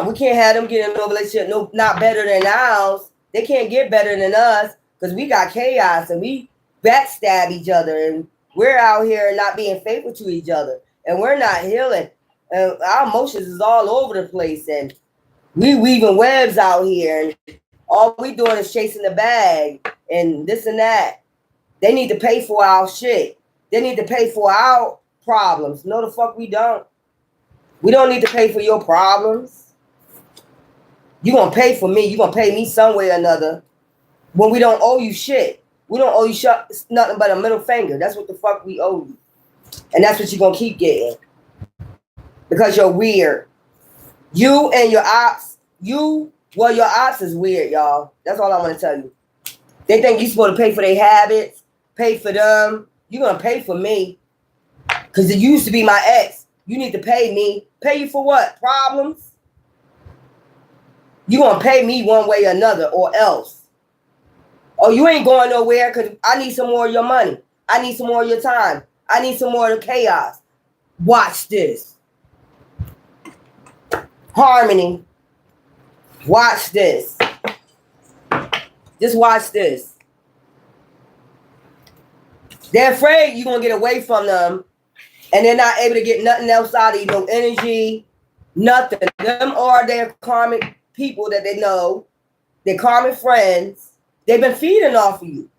we can't have them get in no relationship, no, not better than ours. They can't get better than us because we got chaos and we backstab each other and we're out here not being faithful to each other and we're not healing. And our emotions is all over the place and we weaving webs out here and all we doing is chasing the bag and this and that. They need to pay for our shit. They need to pay for our problems. No, the fuck we don't. We don't need to pay for your problems. You gonna pay for me. You gonna pay me some way or another when we don't owe you shit. We don't owe you nothing but a middle finger. That's what the fuck we owe you. And that's what you're gonna keep getting. Because you're weird. You and your ops, your ops is weird, y'all. That's all I want to tell you. They think you're supposed to pay for their habits, pay for them. You're going to pay for me. Because it used to be my ex. You need to pay me. Pay you for what? Problems? You're going to pay me one way or another or else. Oh, you ain't going nowhere because I need some more of your money. I need some more of your time. I need some more of the chaos. Watch this. Harmony. Watch this. Just watch this. They're afraid you're going to get away from them and they're not able to get nothing else out of you. No energy, nothing. Them are their karmic people that they know. Their karmic friends. They've been feeding off of you.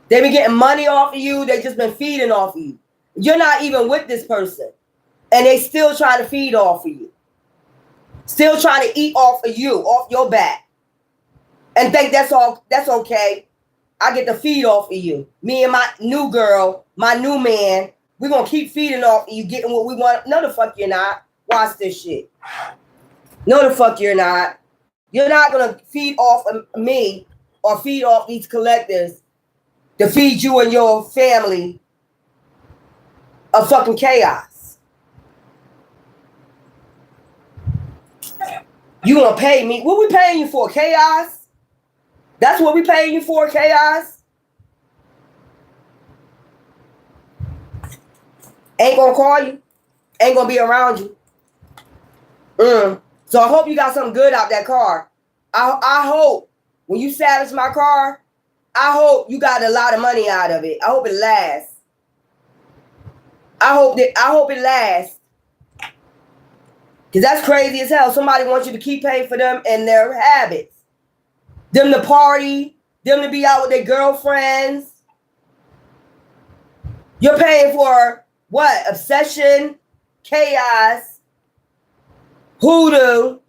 They've been getting money off of you. They've just been feeding off of you. You're not even with this person. And they still trying to feed off of you. Still trying to eat off of you, off your back. And think that's okay. I get to feed off of you. Me and my new girl, my new man, we're going to keep feeding off of you, getting what we want. No, the fuck you're not. Watch this shit. No, the fuck you're not. You're not going to feed off of me or feed off these collectors to feed you and your family of fucking chaos. You gonna pay me? What we paying you for? Chaos? That's what we paying you for? Chaos? Ain't gonna call you. Ain't gonna be around you. So I hope you got something good out that car. I hope when you salvage my car, I hope you got a lot of money out of it. I hope it lasts. I hope it lasts. Because that's crazy as hell. Somebody wants you to keep paying for them and their habits. Them to party. Them to be out with their girlfriends. You're paying for what? Obsession, chaos, hoodoo.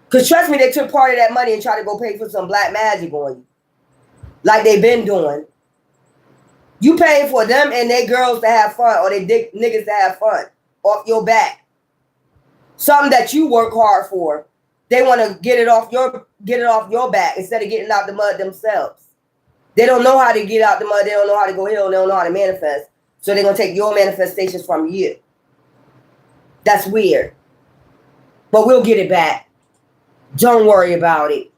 Because trust me, they took part of that money and tried to go pay for some black magic on you. Like they've been doing. You paying for them and their girls to have fun or they niggas to have fun. Off your back. Something that you work hard for. They want to get it off your back instead of getting out the mud themselves. They don't know how to get out the mud. They don't know how to go heal. They don't know how to manifest. So they're going to take your manifestations from you. That's weird. But we'll get it back. Don't worry about it.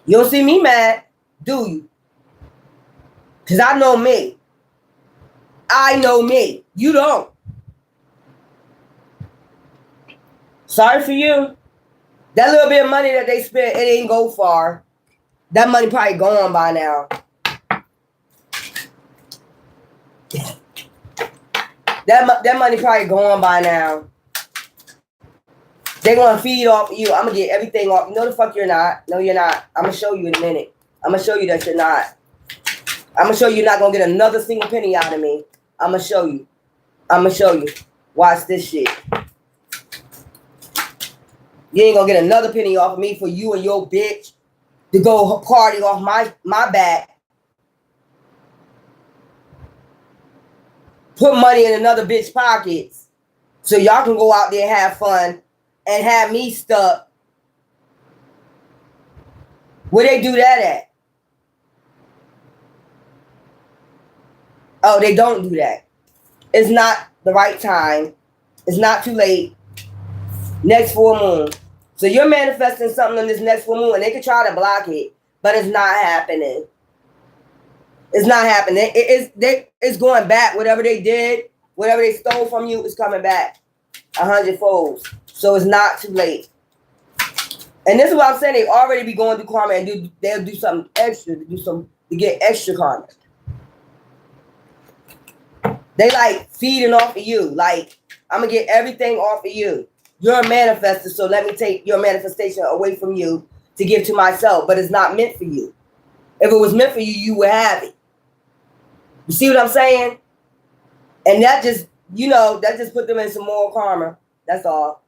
You don't see me mad, do you? Because I know me. I know me. You don't. Sorry for you. That little bit of money that they spent, it ain't go far. That money probably gone by now. That money probably gone by now. They gonna feed off you. I'm gonna get everything off. No, the fuck you're not. No, you're not. I'm gonna show you in a minute. I'm gonna show you that you're not. I'm gonna show you you're not gonna get another single penny out of me. I'm gonna show you. I'm gonna show you. Watch this shit. You ain't gonna get another penny off of me for you and your bitch to go party off my back. Put money in another bitch's pockets so y'all can go out there and have fun and have me stuck. Where they do that at? Oh, they don't do that. It's not the right time. It's not too late. Next full moon. So you're manifesting something on this next full moon, and they can try to block it, but it's not happening. It's not happening. It's going back. Whatever they did, whatever they stole from you, is coming back 100-fold. So it's not too late. And this is what I'm saying. They already be going through karma, and they'll do something extra to get extra karma. They like feeding off of you. Like, I'm gonna get everything off of you. You're a manifester, so let me take your manifestation away from you to give to myself. But it's not meant for you. If it was meant for you, you would have it. You see what I'm saying? And that just, that just put them in some more karma. That's all.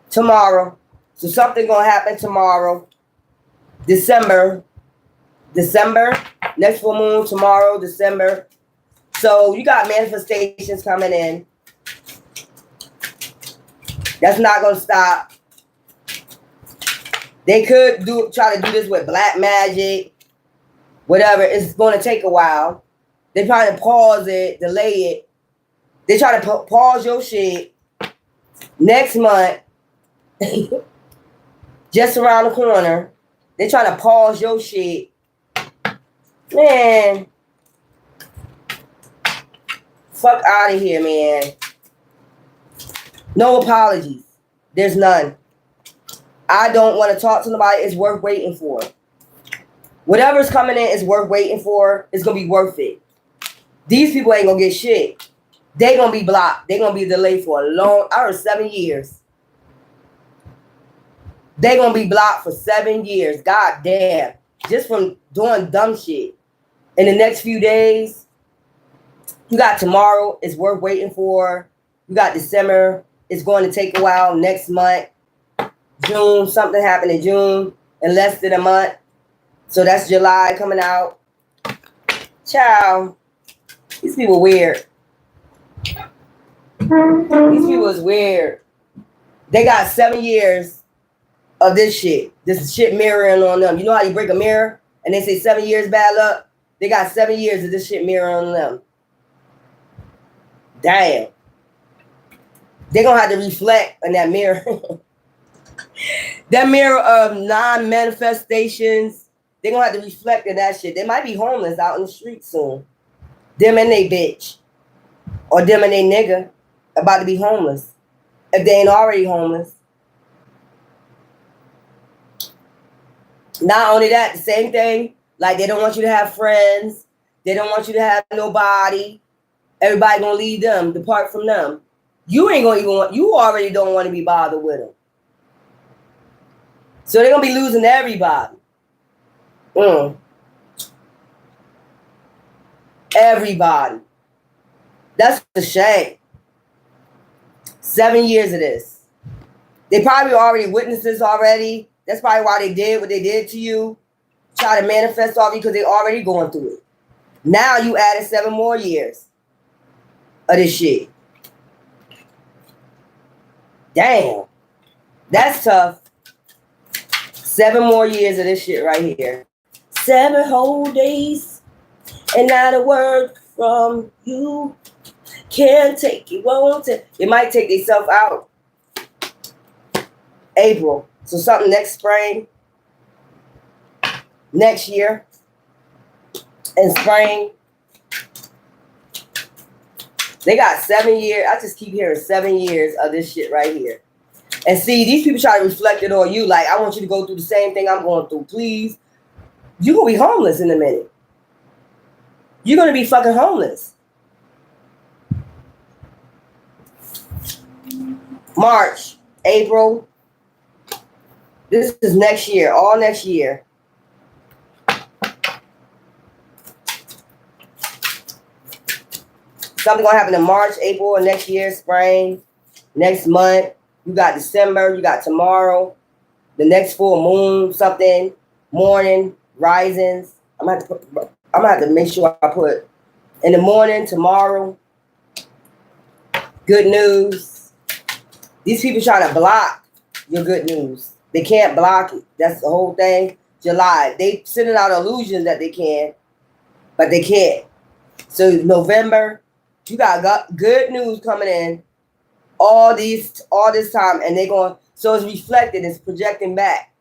Tomorrow. So something gonna happen tomorrow. December. Next full moon tomorrow, December. So you got manifestations coming in. That's not gonna stop. They could try to do this with black magic, whatever. It's gonna take a while. They try to pause it, delay it. They try to pause your shit next month, just around the corner. They try to pause your shit. Man, fuck out of here, man. No apologies. There's none. I don't want to talk to nobody. It's worth waiting for. Whatever's coming in is worth waiting for. It's going to be worth it. These people ain't going to get shit. They going to be blocked. They going to be delayed for I heard 7 years. They going to be blocked for 7 years. God damn. Just from doing dumb shit. In the next few days, you got tomorrow. It's worth waiting for. You got December. It's going to take a while. Next month. June. Something happened in June. In less than a month. So that's July coming out. Ciao. These people weird. These people is weird. They got 7 years of this shit. This shit mirroring on them. You know how you break a mirror and they say 7 years bad luck? They got 7 years of this shit mirroring on them. Damn. They're going to have to reflect in that mirror. That mirror of non-manifestations. They're going to have to reflect in that shit. They might be homeless out in the street soon. Them and they bitch. Or them and they nigga about to be homeless. If they ain't already homeless. Not only that, the same thing. Like they don't want you to have friends. They don't want you to have nobody. Everybody going to leave them. Depart from them. You ain't going to even want. You already don't want to be bothered with them. So they're going to be losing everybody. Everybody. That's a shame. 7 years of this. They probably already witnessed this already. That's probably why they did what they did to you. Try to manifest off you because they already going through it. Now you added 7 more years of this shit. Damn. That's tough. 7 more years of this shit right here. 7 whole days and not a word from you. Can't take it, won't take. It might take themselves out. April. So something next spring. next year in spring. They got 7 years. I just keep hearing 7 years of this shit right here. And see, these people try to reflect it on you. Like, I want you to go through the same thing I'm going through. Please. You're going to be homeless in a minute. You're going to be fucking homeless. March, April. This is next year. All next year. Something going to happen in March, April, and next year, spring, next month. You got December. You got tomorrow. The next full moon, something. Morning, risings. I'm going to have to make sure I put in the morning, tomorrow. Good news. These people trying to block your good news. They can't block it. That's the whole thing. July. They sending out illusions that they can, but they can't. So November, you got good news coming in all this time, and they're going. So it's reflected. It's projecting back.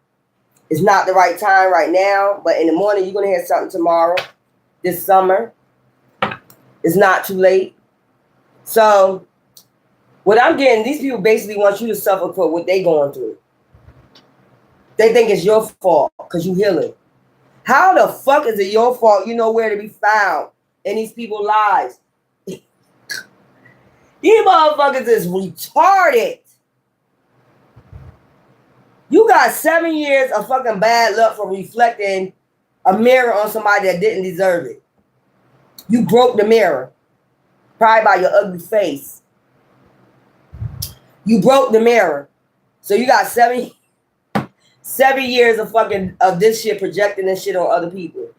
It's not the right time right now, but in the morning you're gonna hear something tomorrow. This summer, it's not too late. So what I'm getting, these people basically want you to suffer for what they going through. They think it's your fault because you healing. How the fuck is it your fault? You know where to be found in these people's lives. These motherfuckers is retarded. You got 7 years of fucking bad luck for reflecting a mirror on somebody that didn't deserve it. You broke the mirror. Probably by your ugly face. You broke the mirror. So you got 7 years of fucking of this shit, projecting this shit on other people.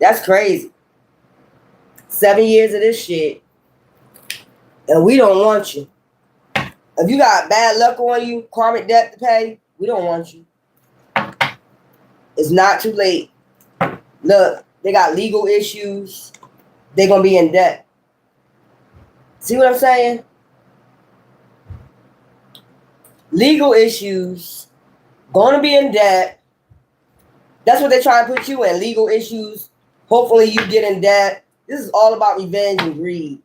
That's crazy. 7 years of this shit. And we don't want you. If you got bad luck on you, karmic debt to pay, we don't want you. It's not too late. Look, they got legal issues. They're going to be in debt. See what I'm saying? Legal issues. Going to be in debt. That's what they're trying to put you in. Legal issues. Hopefully you get in debt. This is all about revenge and greed.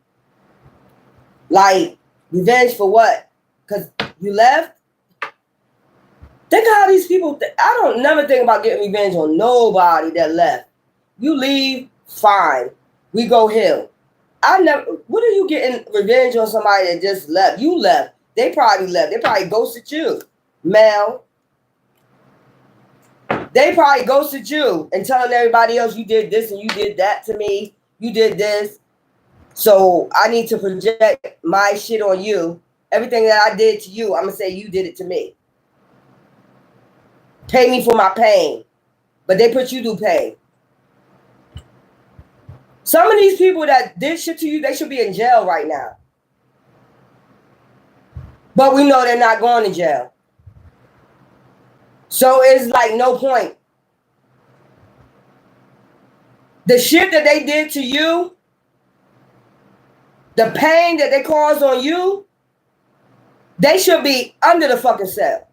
Like, revenge for what? Because you left? Think how these people, I don't never think about getting revenge on nobody that left. You leave, fine. We go heal. What are you getting revenge on somebody that just left? You left. They probably left. They probably ghosted you. Mel. They probably ghosted you and telling everybody else you did this and you did that to me. You did this. So I need to project my shit on you. Everything that I did to you, I'm going to say you did it to me. Pay me for my pain. But they put you through pain. Some of these people that did shit to you, they should be in jail right now. But we know they're not going to jail. So it's like no point. The shit that they did to you, the pain that they caused on you, they should be under the fucking cell.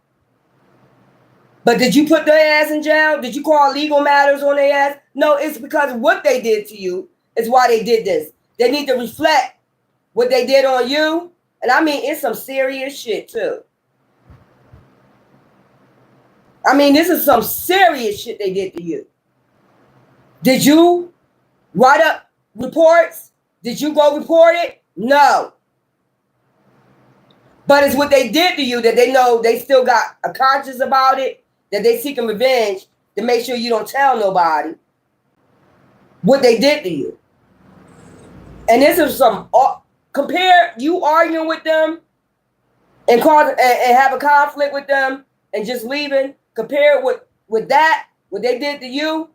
But did you put their ass in jail? Did you call legal matters on their ass? No, it's because what they did to you is why they did this. They need to reflect what they did on you. And I mean, it's some serious shit too. I mean, this is some serious shit they did to you. Did you write up reports? Did you go report it? No. But it's what they did to you that they know they still got a conscience about it, that they seeking revenge to make sure you don't tell nobody what they did to you. And this is some, compare you arguing with them and have a conflict with them and just leaving, compare it with that, what they did to you,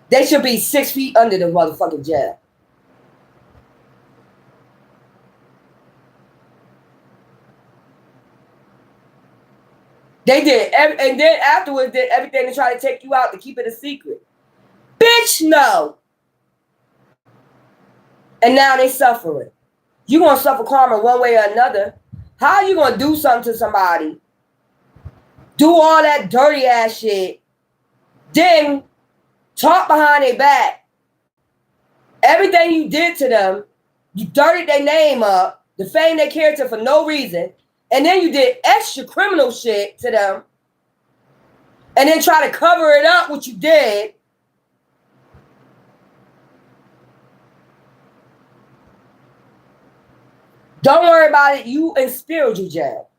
they should be 6 feet under the motherfucking jail. They did, and then afterwards did everything to try to take you out to keep it a secret. Bitch, no. And now they suffering. You're going to suffer karma one way or another. How are you going to do something to somebody do all that dirty ass shit, then talk behind their back. Everything you did to them, you dirtied their name up, defamed their character for no reason, and then you did extra criminal shit to them, and then try to cover it up what you did. Don't worry about it. You in spiritual jail.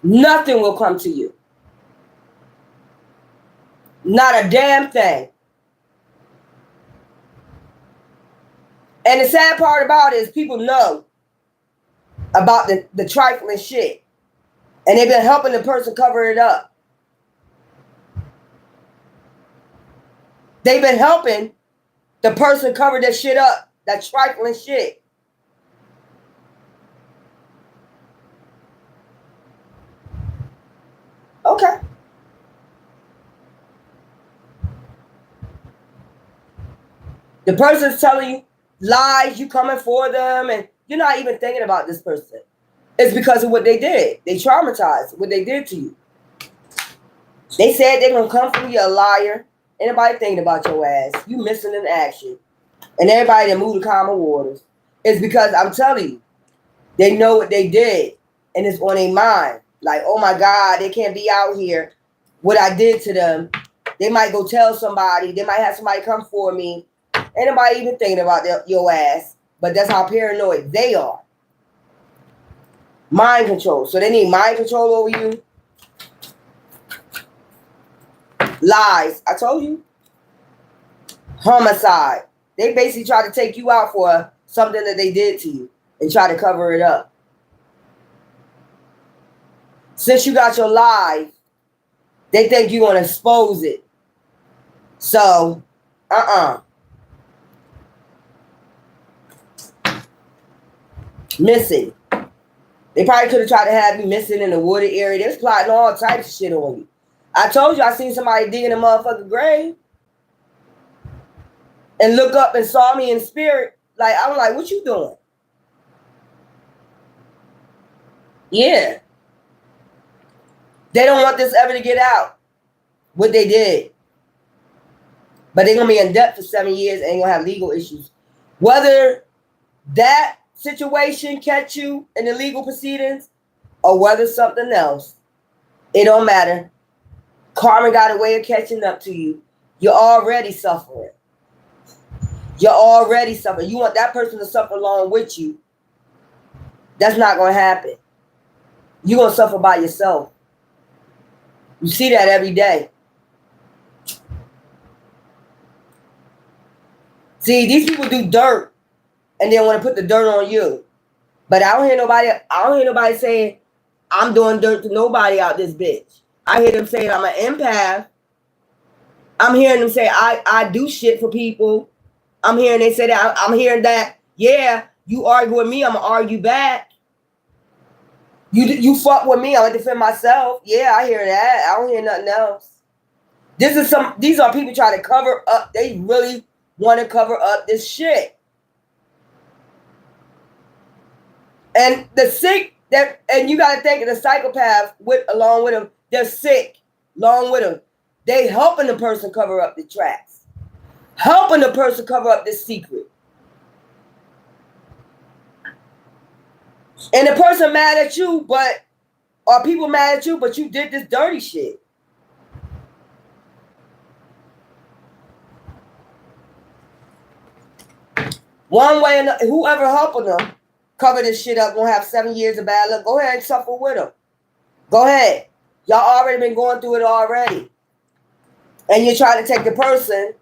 Nothing will come to you. Not a damn thing. And the sad part about it is people know about the trifling shit. And they've been helping the person cover it up. They've been helping the person cover that shit up, that trifling shit. Okay. The person's telling you lies, you coming for them, and you're not even thinking about this person. It's because of what they did. They traumatized what they did to you. They said they're going to come for you, a liar. Anybody thinking about your ass. You missing in action. And everybody that moved to calmer waters. It's because I'm telling you, they know what they did. And it's on their mind. Like, oh my God, they can't be out here. What I did to them. They might go tell somebody. They might have somebody come for me. Ain't nobody even thinking about your ass. But that's how paranoid they are. Mind control. So they need mind control over you. Lies. I told you. Homicide. They basically try to take you out for something that they did to you and try to cover it up. Since you got your lies, they think you're going to expose it. So, Missing. They probably could have tried to have you missing in the wooded area. They was plotting all types of shit on you. I told you I seen somebody digging a motherfucking grave and look up and saw me in spirit. Like, I'm like, what you doing? Yeah. They don't want this ever to get out. What they did. But they're going to be in debt for 7 years and going to have legal issues. Whether that situation catch you in the legal proceedings or whether something else, it don't matter. Karma got a way of catching up to you. You're already suffering. You're already suffering. You want that person to suffer along with you. That's not going to happen. You're going to suffer by yourself. You see that every day. See, these people do dirt and they want to put the dirt on you. But I don't hear nobody saying, I'm doing dirt to nobody out this bitch. I hear them saying I'm an empath. I'm hearing them say I do shit for people. I'm hearing they say that. I'm hearing that, yeah, you argue with me, I'm going to argue back. You fuck with me, I'm going to defend myself. Yeah, I hear that. I don't hear nothing else. These are people trying to cover up. They really want to cover up this shit. And the sick, and you got to think of the psychopath along with them, they're sick along with them. They helping the person cover up the tracks. Helping the person cover up this secret. And the person mad at you, or people mad at you, but you did this dirty shit. One way or another, whoever helping them cover this shit up gonna have 7 years of bad luck. Go ahead and suffer with them. Go ahead. Y'all already been going through it already. And you're trying to take the person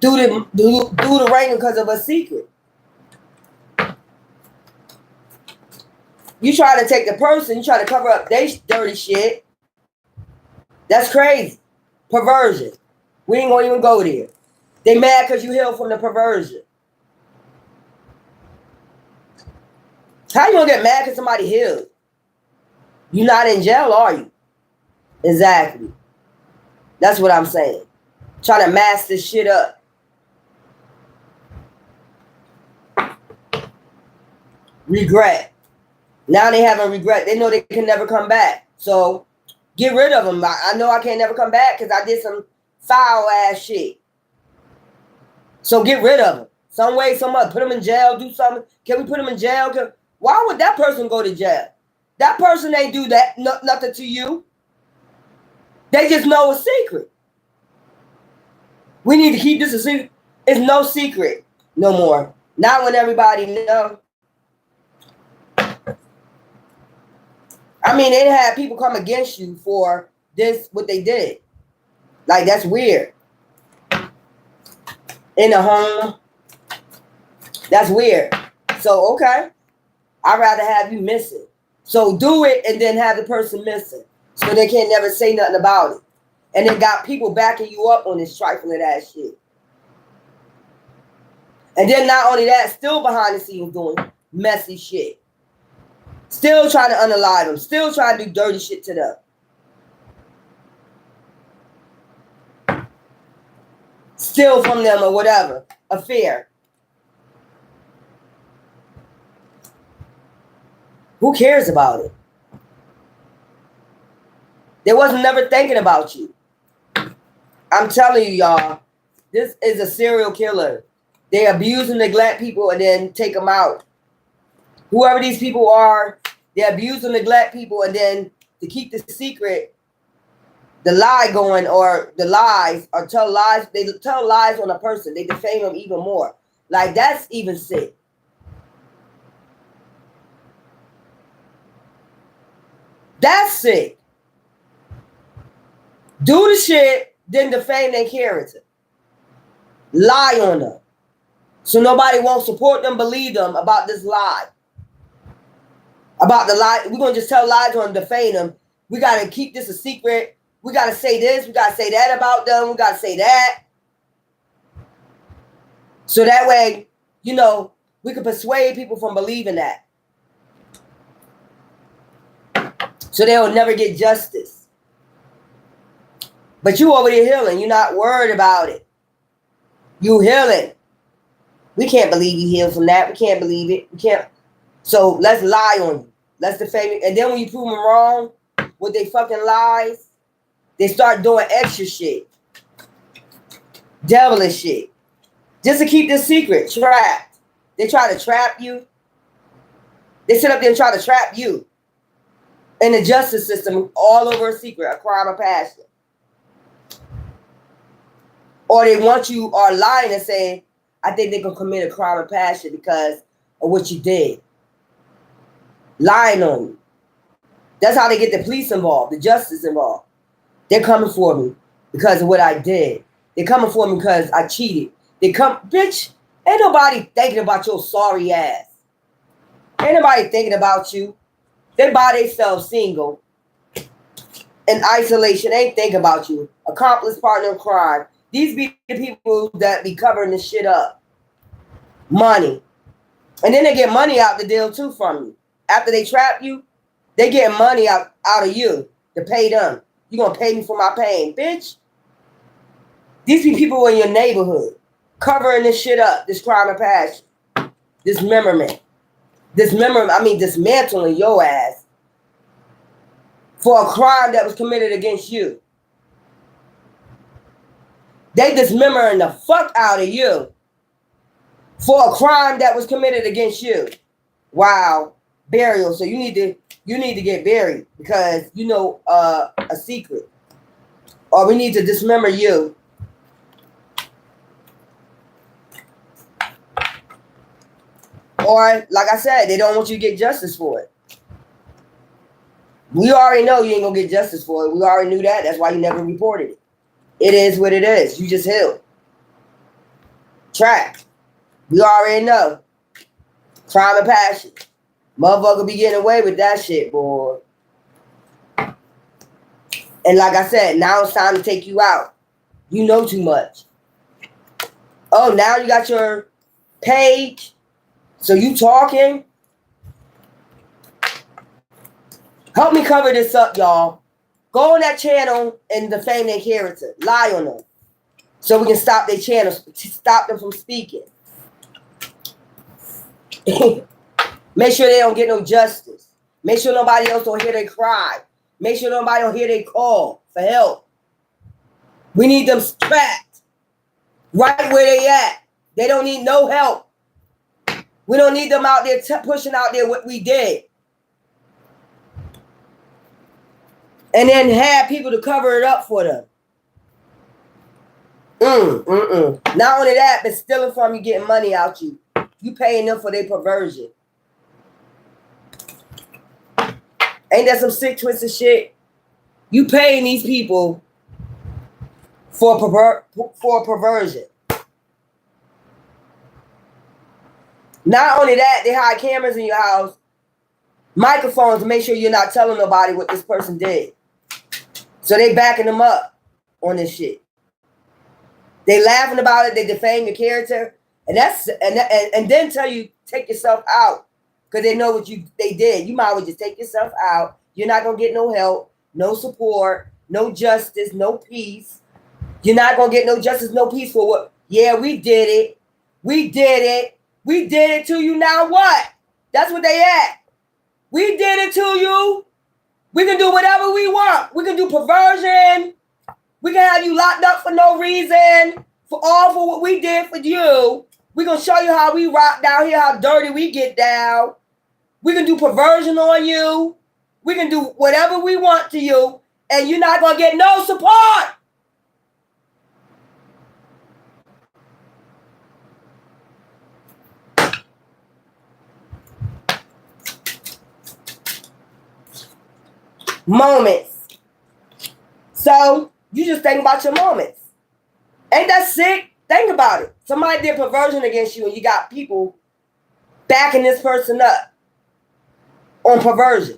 through the ring because of a secret. You try to take the person, you try to cover up their dirty shit. That's crazy. Perversion. We ain't gonna even go there. They mad because you healed from the perversion. How you gonna get mad because somebody healed? You're not in jail, are you? Exactly. That's what I'm saying. Trying to mask this shit up. Regret. Now they have a regret. They know they can never come back. So get rid of them. I know I can't never come back because I did some foul ass shit. So get rid of them. Some way, some other. Put them in jail. Do something. Can we put them in jail? Why would that person go to jail? That person ain't do that nothing to you. They just know a secret. We need to keep this a secret. It's no secret no more. Not when everybody knows. I mean, they had people come against you for this, what they did. Like, that's weird. In the home. That's weird. So, okay. I'd rather have you missing. So do it and then have the person missing. So they can't never say nothing about it. And they got people backing you up on this trifling ass shit. And then not only that, still behind the scenes doing messy shit. Still trying to unalive them. Still trying to do dirty shit to them. Steal from them or whatever. Affair. Who cares about it? They wasn't never thinking about you. I'm telling you, y'all, this is a serial killer. They abuse and neglect people and then take them out. Whoever these people are, they abuse and neglect people, and then to keep the secret, the lie going, or the lies, or tell lies. They tell lies on a person. They defame them even more. Like, that's even sick. That's sick. Do the shit, then defame their character. Lie on them. So nobody won't support them, believe them about this lie. About the lie. We're going to just tell lies on them, defame them. We got to keep this a secret. We got to say this. We got to say that about them. We got to say that. So that way, you know, we can persuade people from believing that. So they will never get justice. But you over there healing. You're not worried about it. You healing. We can't believe you healed from that. We can't believe it. We can't. So let's lie on you. Let's defame it. And then when you prove them wrong with their fucking lies, they start doing extra shit. Devilish shit. Just to keep this secret trapped. They try to trap you. They sit up there and try to trap you in the justice system all over a secret, a crime of passion. Or they want you, or lying and saying, I think they're going to commit a crime of passion because of what you did. Lying on you. That's how they get the police involved, the justice involved. They're coming for me because of what I did. They're coming for me because I cheated. Bitch, ain't nobody thinking about your sorry ass. Ain't nobody thinking about you. They by themselves single. In isolation, ain't thinking about you. Accomplice, partner in crime. These be the people that be covering this shit up. Money. And then they get money out the deal too from you. After they trap you, they get money out of you to pay them. You gonna pay me for my pain, bitch. These be people in your neighborhood covering this shit up, this crime of passion, dismemberment. Dismantling your ass for a crime that was committed against you. They dismembering the fuck out of you for a crime that was committed against you. Wow. Burial. So you need to get buried because you know a secret. Or we need to dismember you. Or, like I said, they don't want you to get justice for it. We already know you ain't gonna get justice for it. We already knew that. That's why you never reported it. It is what it is. You just healed. Trapped. We already know. Crime and passion. Motherfucker be getting away with that shit, boy. And like I said, now it's time to take you out. You know too much. Oh, now you got your page. So you talking? Help me cover this up, y'all. Go on that channel and defame their character. Lie on them. So we can stop their channel. Stop them from speaking. Make sure they don't get no justice. Make sure nobody else don't hear they cry. Make sure nobody don't hear they call for help. We need them strapped right where they at. They don't need no help. We don't need them out there pushing out there what we did. And then have people to cover it up for them. Not only that, but stealing from you, getting money out you. You paying them for their perversion. Ain't that some sick, twisted shit? You paying these people for perversion. Not only that, they hide cameras in your house, microphones to make sure you're not telling nobody what this person did. So they backing them up on this shit. They laughing about it. They defame your character, and then tell you take yourself out because they know what they did. You might as well just take yourself out. You're not gonna get no help, no support, no justice, no peace. You're not gonna get no justice, no peace for what? Yeah, we did it. We did it. We did it to you. Now what? That's what they at. We did it to you. We can do whatever we want. We can do perversion. We can have you locked up for no reason, for what we did for you. We're going to show you how we rock down here, how dirty we get down. We can do perversion on you. We can do whatever we want to you, and you're not going to get no support. Moments. So, you just think about your moments. Ain't that sick? Think about it. Somebody did perversion against you and you got people backing this person up on perversion.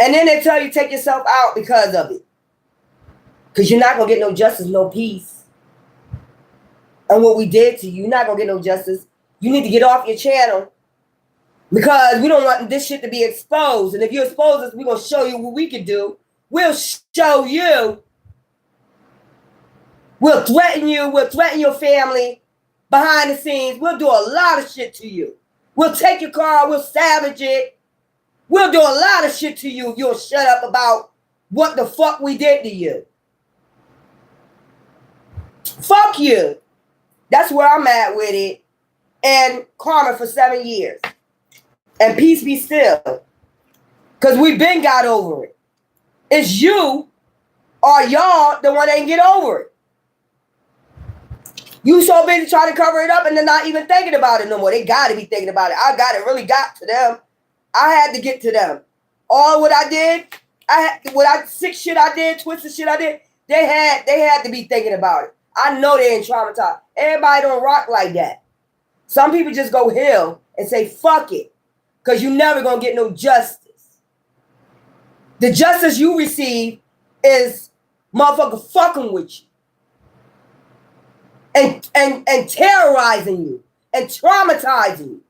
And then they tell you take yourself out because of it. Because you're not going to get no justice, no peace. And what we did to you, you're not going to get no justice. You need to get off your channel because we don't want this shit to be exposed. And if you expose us, we're going to show you what we can do. We'll show you. We'll threaten you. We'll threaten your family behind the scenes. We'll do a lot of shit to you. We'll take your car. We'll savage it. We'll do a lot of shit to you if you'll shut up about what the fuck we did to you. Fuck you. That's where I'm at with it. And karma for 7 years. And peace be still. Because we've been got over it. It's you or y'all the one that ain't get over it. You so busy trying to cover it up and they're not even thinking about it no more. They got to be thinking about it. Really got to them. I had to get to them. All what I did, sick shit I did, twisted shit I did, they had to be thinking about it. I know they ain't traumatized. Everybody don't rock like that. Some people just go hill and say, fuck it. Because you never going to get no justice. The justice you receive is motherfucker fucking with you. And terrorizing you. And traumatizing you.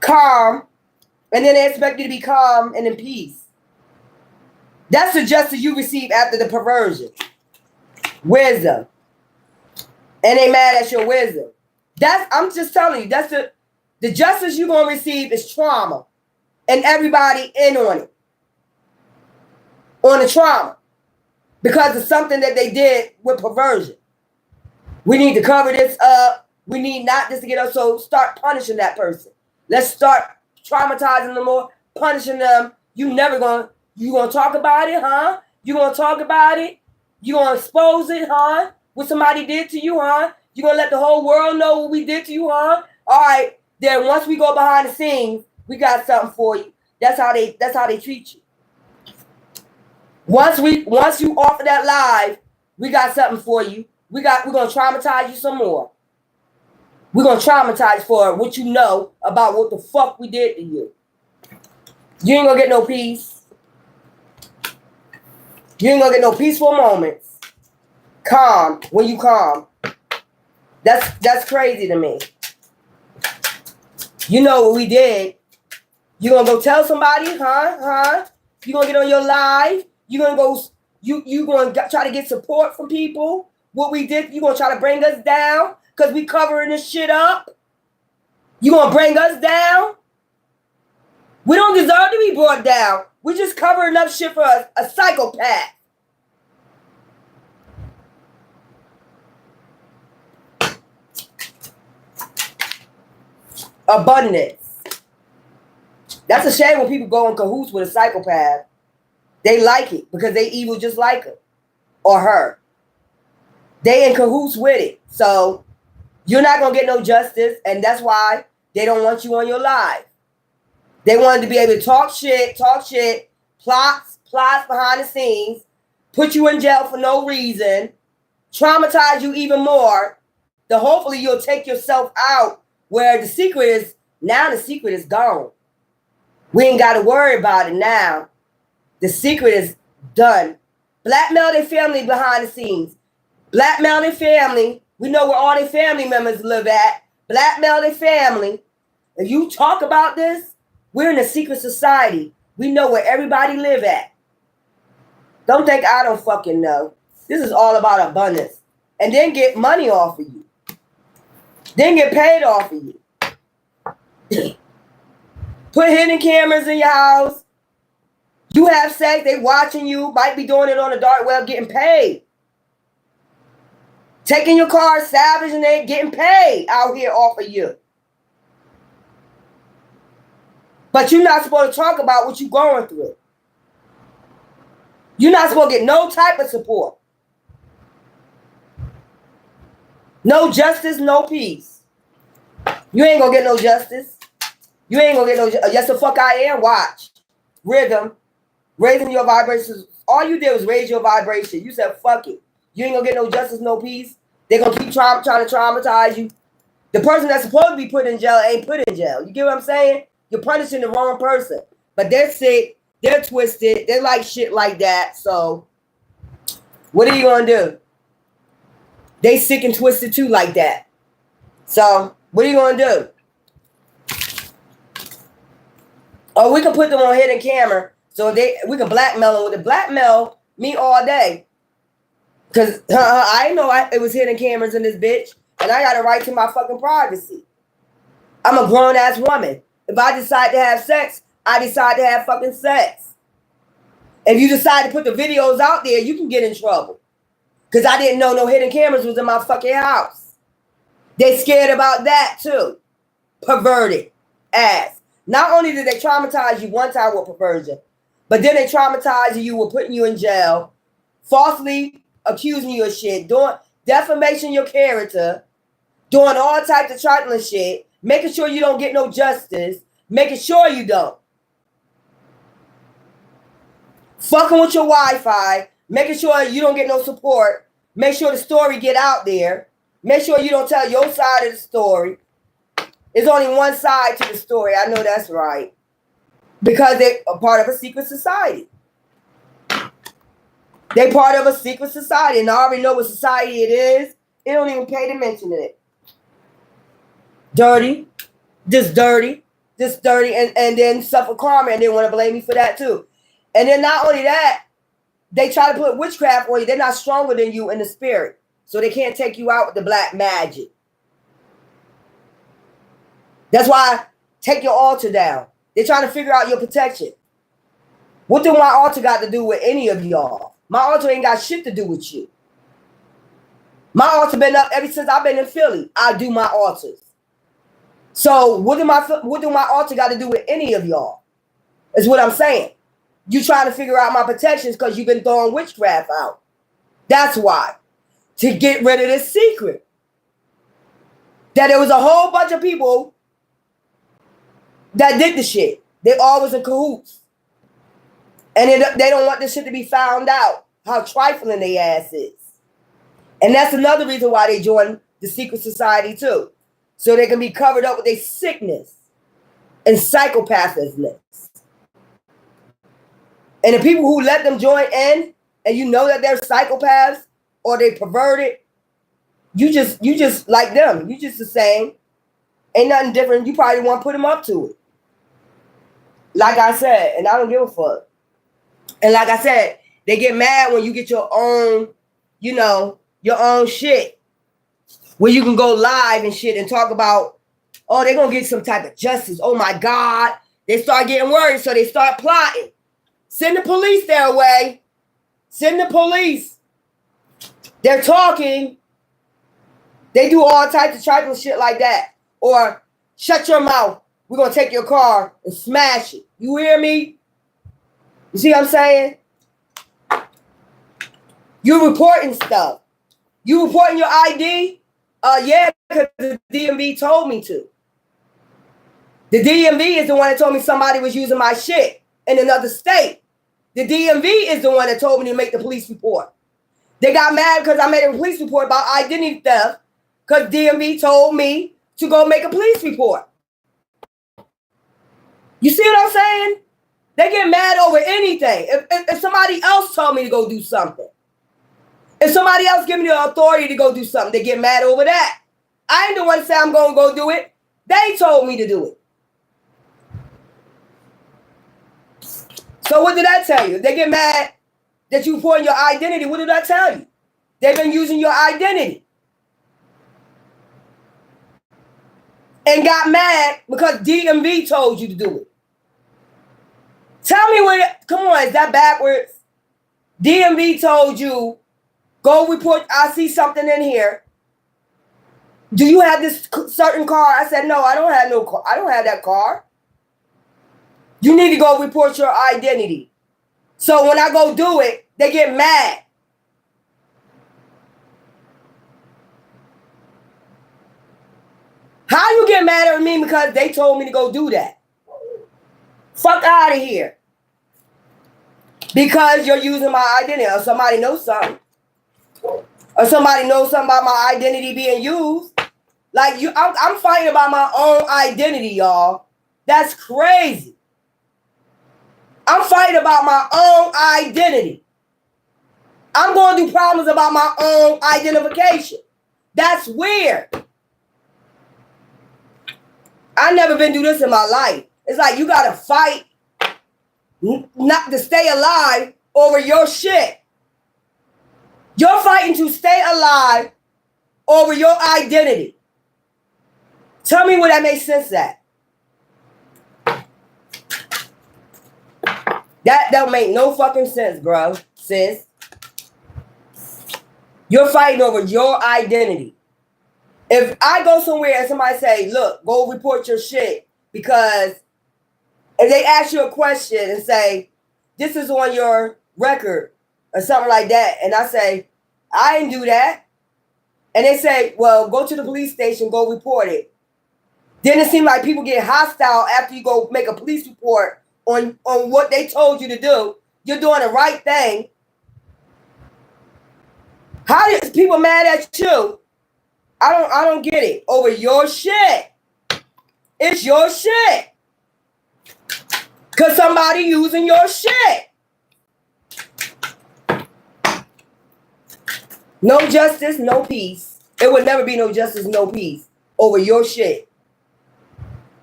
Calm. And then they expect you to be calm and in peace. That's the justice you receive after the perversion. Wisdom. And they mad at your wisdom. I'm just telling you, that's the justice you're going to receive is trauma. And everybody in on it. On the trauma. Because of something that they did with perversion. We need to cover this up. We need not this to get us. So start punishing that person. Let's start traumatizing them more, punishing them. You gonna talk about it, huh? You gonna talk about it? You gonna expose it, huh? What somebody did to you, huh? You gonna let the whole world know what we did to you, huh? All right. Then once we go behind the scenes, we got something for you. That's how they treat you. Once you offer that live, we got something for you. We're gonna traumatize you some more. We're gonna traumatize for what you know about what the fuck we did to you. You ain't gonna get no peace. You ain't gonna get no peaceful moments. Calm when you calm. That's crazy to me. You know what we did. You gonna go tell somebody, huh? You gonna get on your live. You gonna go. You gonna try to get support from people. What we did. You gonna try to bring us down. because we covering this shit up? You gonna bring us down? We don't deserve to be brought down. We're just covering up shit for a psychopath. Abundance. That's a shame when people go in cahoots with a psychopath. They like it because they evil just like her or her. They in cahoots with it. So you're not going to get no justice, and that's why they don't want you on your live. They wanted to be able to talk shit, plots behind the scenes, put you in jail for no reason, traumatize you even more, then hopefully you'll take yourself out where the secret is, now the secret is gone. We ain't got to worry about it now. The secret is done. Blackmail their family behind the scenes. Blackmail their family. We know where all their family members live at. Blackmail their family. If you talk about this, we're in a secret society. We know where everybody live at. Don't think I don't fucking know. This is all about abundance. And then get money off of you. Then get paid off of you. Put hidden cameras in your house. You have sex, they watching you, might be doing it on the dark web, getting paid. Taking your car, salvaging it, getting paid out here off of you. But you're not supposed to talk about what you're going through. You're not supposed to get no type of support. No justice, no peace. You ain't gonna get no justice. You ain't gonna get no justice. Yes, the fuck I am. Watch. Rhythm. Raising your vibrations. All you did was raise your vibration. You said, fuck it. You ain't gonna get no justice, no peace. They're gonna keep trying to traumatize you. The person that's supposed to be put in jail ain't put in jail. You get what I'm saying? You're punishing the wrong person. But they're sick. They're twisted. They like shit like that. So what are you gonna do? They sick and twisted too like that. So what are you gonna do? Or we can put them on hidden camera so we can blackmail them with the blackmail me all day. Because I know it was hidden cameras in this bitch, and I got a right to my fucking privacy. I'm a grown-ass woman. If I decide to have sex, I decide to have fucking sex. If you decide to put the videos out there, you can get in trouble. Because I didn't know no hidden cameras was in my fucking house. They scared about that too. Perverted ass. Not only did they traumatize you one time with perversion, but then they traumatize you with putting you in jail, falsely accusing you of shit, doing defamation your character, doing all types of trifling shit, making sure you don't get no justice, making sure you don't. Fucking with your Wi-Fi, making sure you don't get no support, make sure the story get out there, make sure you don't tell your side of the story. There's only one side to the story. I know that's right. Because they're a part of a secret society. They're part of a secret society. And I already know what society it is. It don't even pay to mention it. Dirty. Just dirty. Just dirty. And then suffer karma. And they want to blame me for that too. And then not only that, they try to put witchcraft on you. They're not stronger than you in the spirit. So they can't take you out with the black magic. That's why take your altar down. They're trying to figure out your protection. What do my altar got to do with any of y'all? My altar ain't got shit to do with you. My altar been up ever since I've been in Philly. I do my altars. So what do my altar got to do with any of y'all? Is what I'm saying. You trying to figure out my protections because you've been throwing witchcraft out. That's why. To get rid of this secret. That there was a whole bunch of people that did the shit. They all was in cahoots. And they don't want this shit to be found out. How trifling they ass is. And that's another reason why they joined the secret society too. So they can be covered up with their sickness and psychopathishness. And the people who let them join in, and you know that they're psychopaths or they perverted, you just like them. You just the same. Ain't nothing different. You probably want to put them up to it. Like I said, and I don't give a fuck. And like I said, they get mad when you get your own, your own shit. where you can go live and shit and talk about, oh, they're going to get some type of justice. Oh, my God. They start getting worried, so they start plotting. Send the police their way. Send the police. They're talking. They do all types of trifling shit like that. Or shut your mouth. We're going to take your car and smash it. You hear me? You see what I'm saying? You're reporting stuff. You reporting your ID? Yeah, because the DMV told me to. The DMV is the one that told me somebody was using my shit in another state. The DMV is the one that told me to make the police report. They got mad because I made a police report about identity theft because DMV told me to go make a police report. You see what I'm saying? They get mad over anything. If somebody else told me to go do something, if somebody else give me the authority to go do something, they get mad over that. I ain't the one to say I'm going to go do it. They told me to do it. So what did that tell you? They get mad that you put in your identity. What did that tell you? They've been using your identity. And got mad because DMV told you to do it. Tell me what, come on, is that backwards? DMV told you, go report, I see something in here. Do you have this certain car? I said, no, I don't have no car. I don't have that car. You need to go report your identity. So when I go do it, they get mad. How you get mad at me because they told me to go do that? Fuck out of here. Because you're using my identity, or somebody knows something. Or somebody knows something about my identity being used. Like you, I'm fighting about my own identity, y'all. That's crazy. I'm fighting about my own identity. I'm going through problems about my own identification. That's weird. I've never been through this in my life. It's like you got to fight not to stay alive over your shit. You're fighting to stay alive over your identity. Tell me where that makes sense at. That don't make no fucking sense, bro, sis. You're fighting over your identity. If I go somewhere and somebody say, look, go report your shit, because if they ask you a question and say, this is on your record or something like that, and I say, I didn't do that, and they say, well, go to the police station, go report it. Then it seems like people get hostile after you go make a police report on what they told you to do. You're doing the right thing. How is people mad at you? I don't get it. Over your shit. It's your shit. Because somebody using your shit. No justice, no peace. It would never be no justice, no peace over your shit.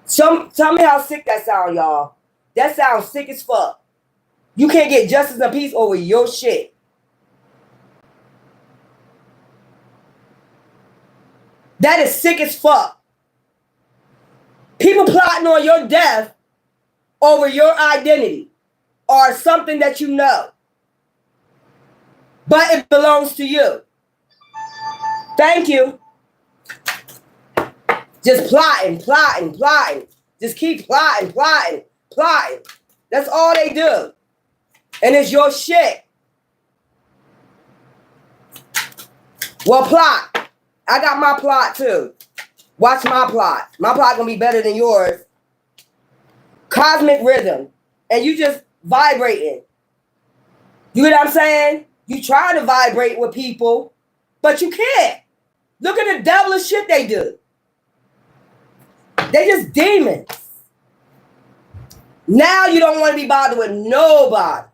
Tell me how sick that sounds, y'all. That sounds sick as fuck. You can't get justice and peace over your shit. That is sick as fuck. People plotting on your death over your identity or something that you know. But it belongs to you. Thank you. Just plotting. Just keep plotting. That's all they do. And it's your shit. Well, plot. I got my plot too. Watch my plot. My plot gonna be better than yours. Cosmic rhythm. And you just vibrating. You know what I'm saying? You try to vibrate with people, but you can't. Look at the devilish shit they do. They just demons. Now you don't want to be bothered with nobody.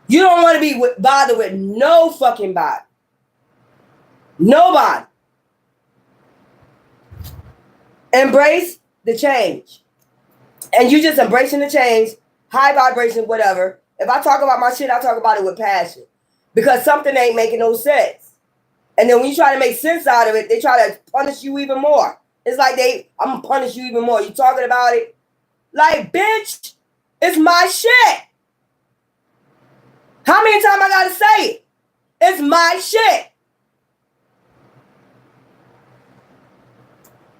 You don't want to be bothered with no fucking body. Nobody. Embrace the change. And you just embracing the change, high vibration, whatever. If I talk about my shit, I talk about it with passion. Because something ain't making no sense. And then when you try to make sense out of it, they try to punish you even more. It's like I'm gonna punish you even more. You talking about it? Like, bitch, it's my shit. How many times I gotta say it? It's my shit.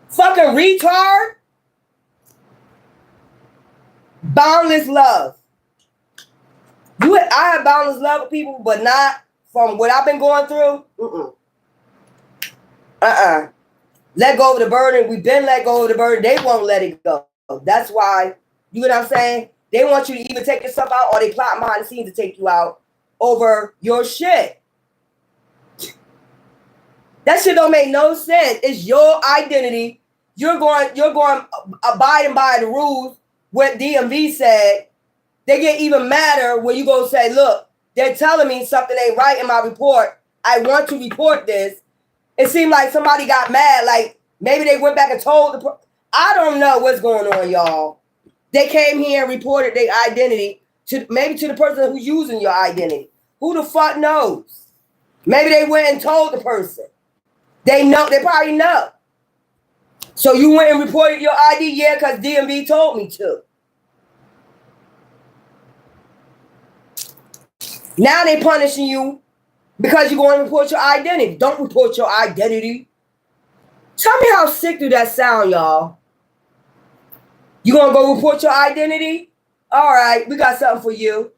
Fucking retard. Boundless love. I have boundless love for people, but not from what I've been going through. Let go of the burden. We've been let go of the burden. They won't let it go. That's why, you know what I'm saying? They want you to either take yourself out or they plot behind the scenes to take you out over your shit. That shit don't make no sense. It's your identity. You're going abiding by the rules. What DMV said. They get even madder when you go say, look, they're telling me something ain't right in my report. I want to report this. It seemed like somebody got mad. Like maybe they went back and told I don't know what's going on, y'all. They came here and reported their identity to the person who's using your identity. Who the fuck knows? Maybe they went and told the person. They know. They probably know. So you went and reported your ID? Yeah, because DMV told me to. Now they punishing you because you're going to report your identity. Don't report your identity. Tell me how sick do that sound, y'all? You going to go report your identity? All right, we got something for you.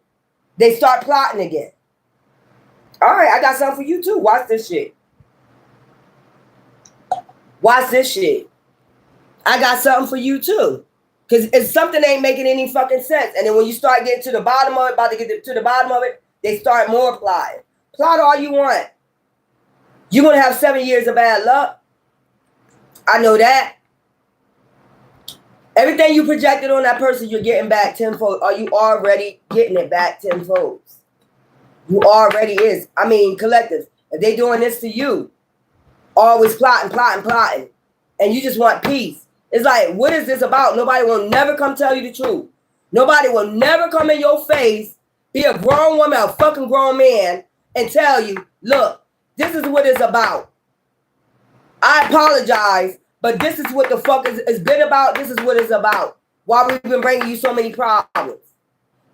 They start plotting again. All right, I got something for you too. Watch this shit. Watch this shit. I got something for you too. Because it's something that ain't making any fucking sense. And then when you start getting to the bottom of it, about to get to the bottom of it, they start more plotting. Plot all you want. You're going to have 7 years of bad luck. I know that. Everything you projected on that person, you're getting back tenfold. Are you already getting it back tenfold? You already is. I mean, collective. If they doing this to you, always plotting. And you just want peace. It's like, what is this about? Nobody will never come tell you the truth. Nobody will never come in your face, be a grown woman, a fucking grown man, and tell you, look, this is what it's about. I apologize, but this is what the fuck it's been about. This is what it's about. Why we've been bringing you so many problems.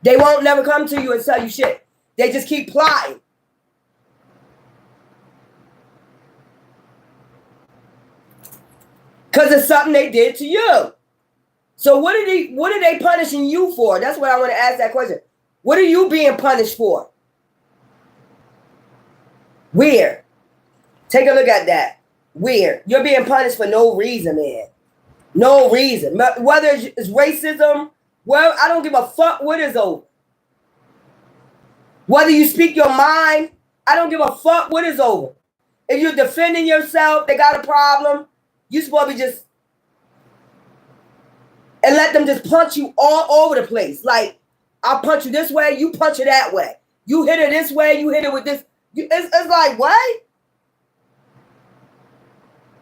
They won't never come to you and tell you shit. They just keep plotting. Because it's something they did to you. So what are they punishing you for? That's what I want to ask that question. What are you being punished for? Weird. Take a look at that. Weird. You're being punished for no reason, man. No reason. Whether it's racism, well, I don't give a fuck what is over. Whether you speak your mind, I don't give a fuck what is over. If you're defending yourself, they got a problem, you're supposed to be just and let them just punch you all over the place. Like, I'll punch you this way, you punch it that way. You hit it this way, you hit it with this. It's like, what?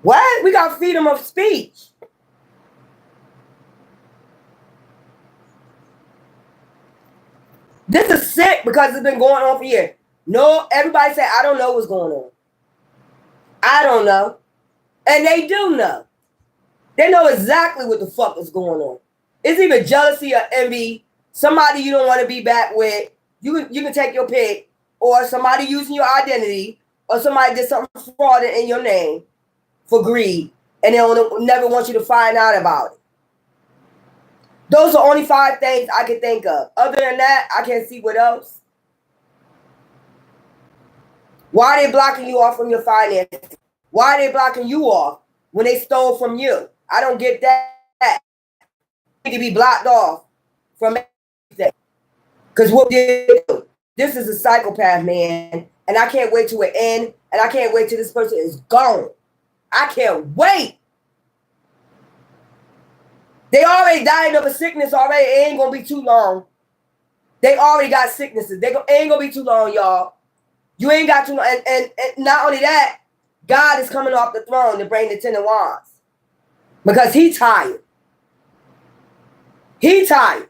What? We got freedom of speech. This is sick because it's been going on for years. No, everybody say, I don't know what's going on. I don't know. And they do know. They know exactly what the fuck is going on. It's either jealousy or envy, somebody you don't want to be back with. You can take your pick, or somebody using your identity, or somebody did something fraudulent in your name for greed, and they'll never want you to find out about it. Those are only 5 things I can think of. Other than that, I can't see what else. Why are they blocking you off from your finances? Why are they blocking you off when they stole from you? I don't get that. You need to be blocked off from everything. Because what they do, this is a psychopath, man. And I can't wait till it ends. And I can't wait till this person is gone. I can't wait. They already dying of a sickness already. It ain't going to be too long. They already got sicknesses. It ain't going to be too long, y'all. You ain't got too long. And not only that, God is coming off the throne to bring the 10 of wands. Because he tired. He tired.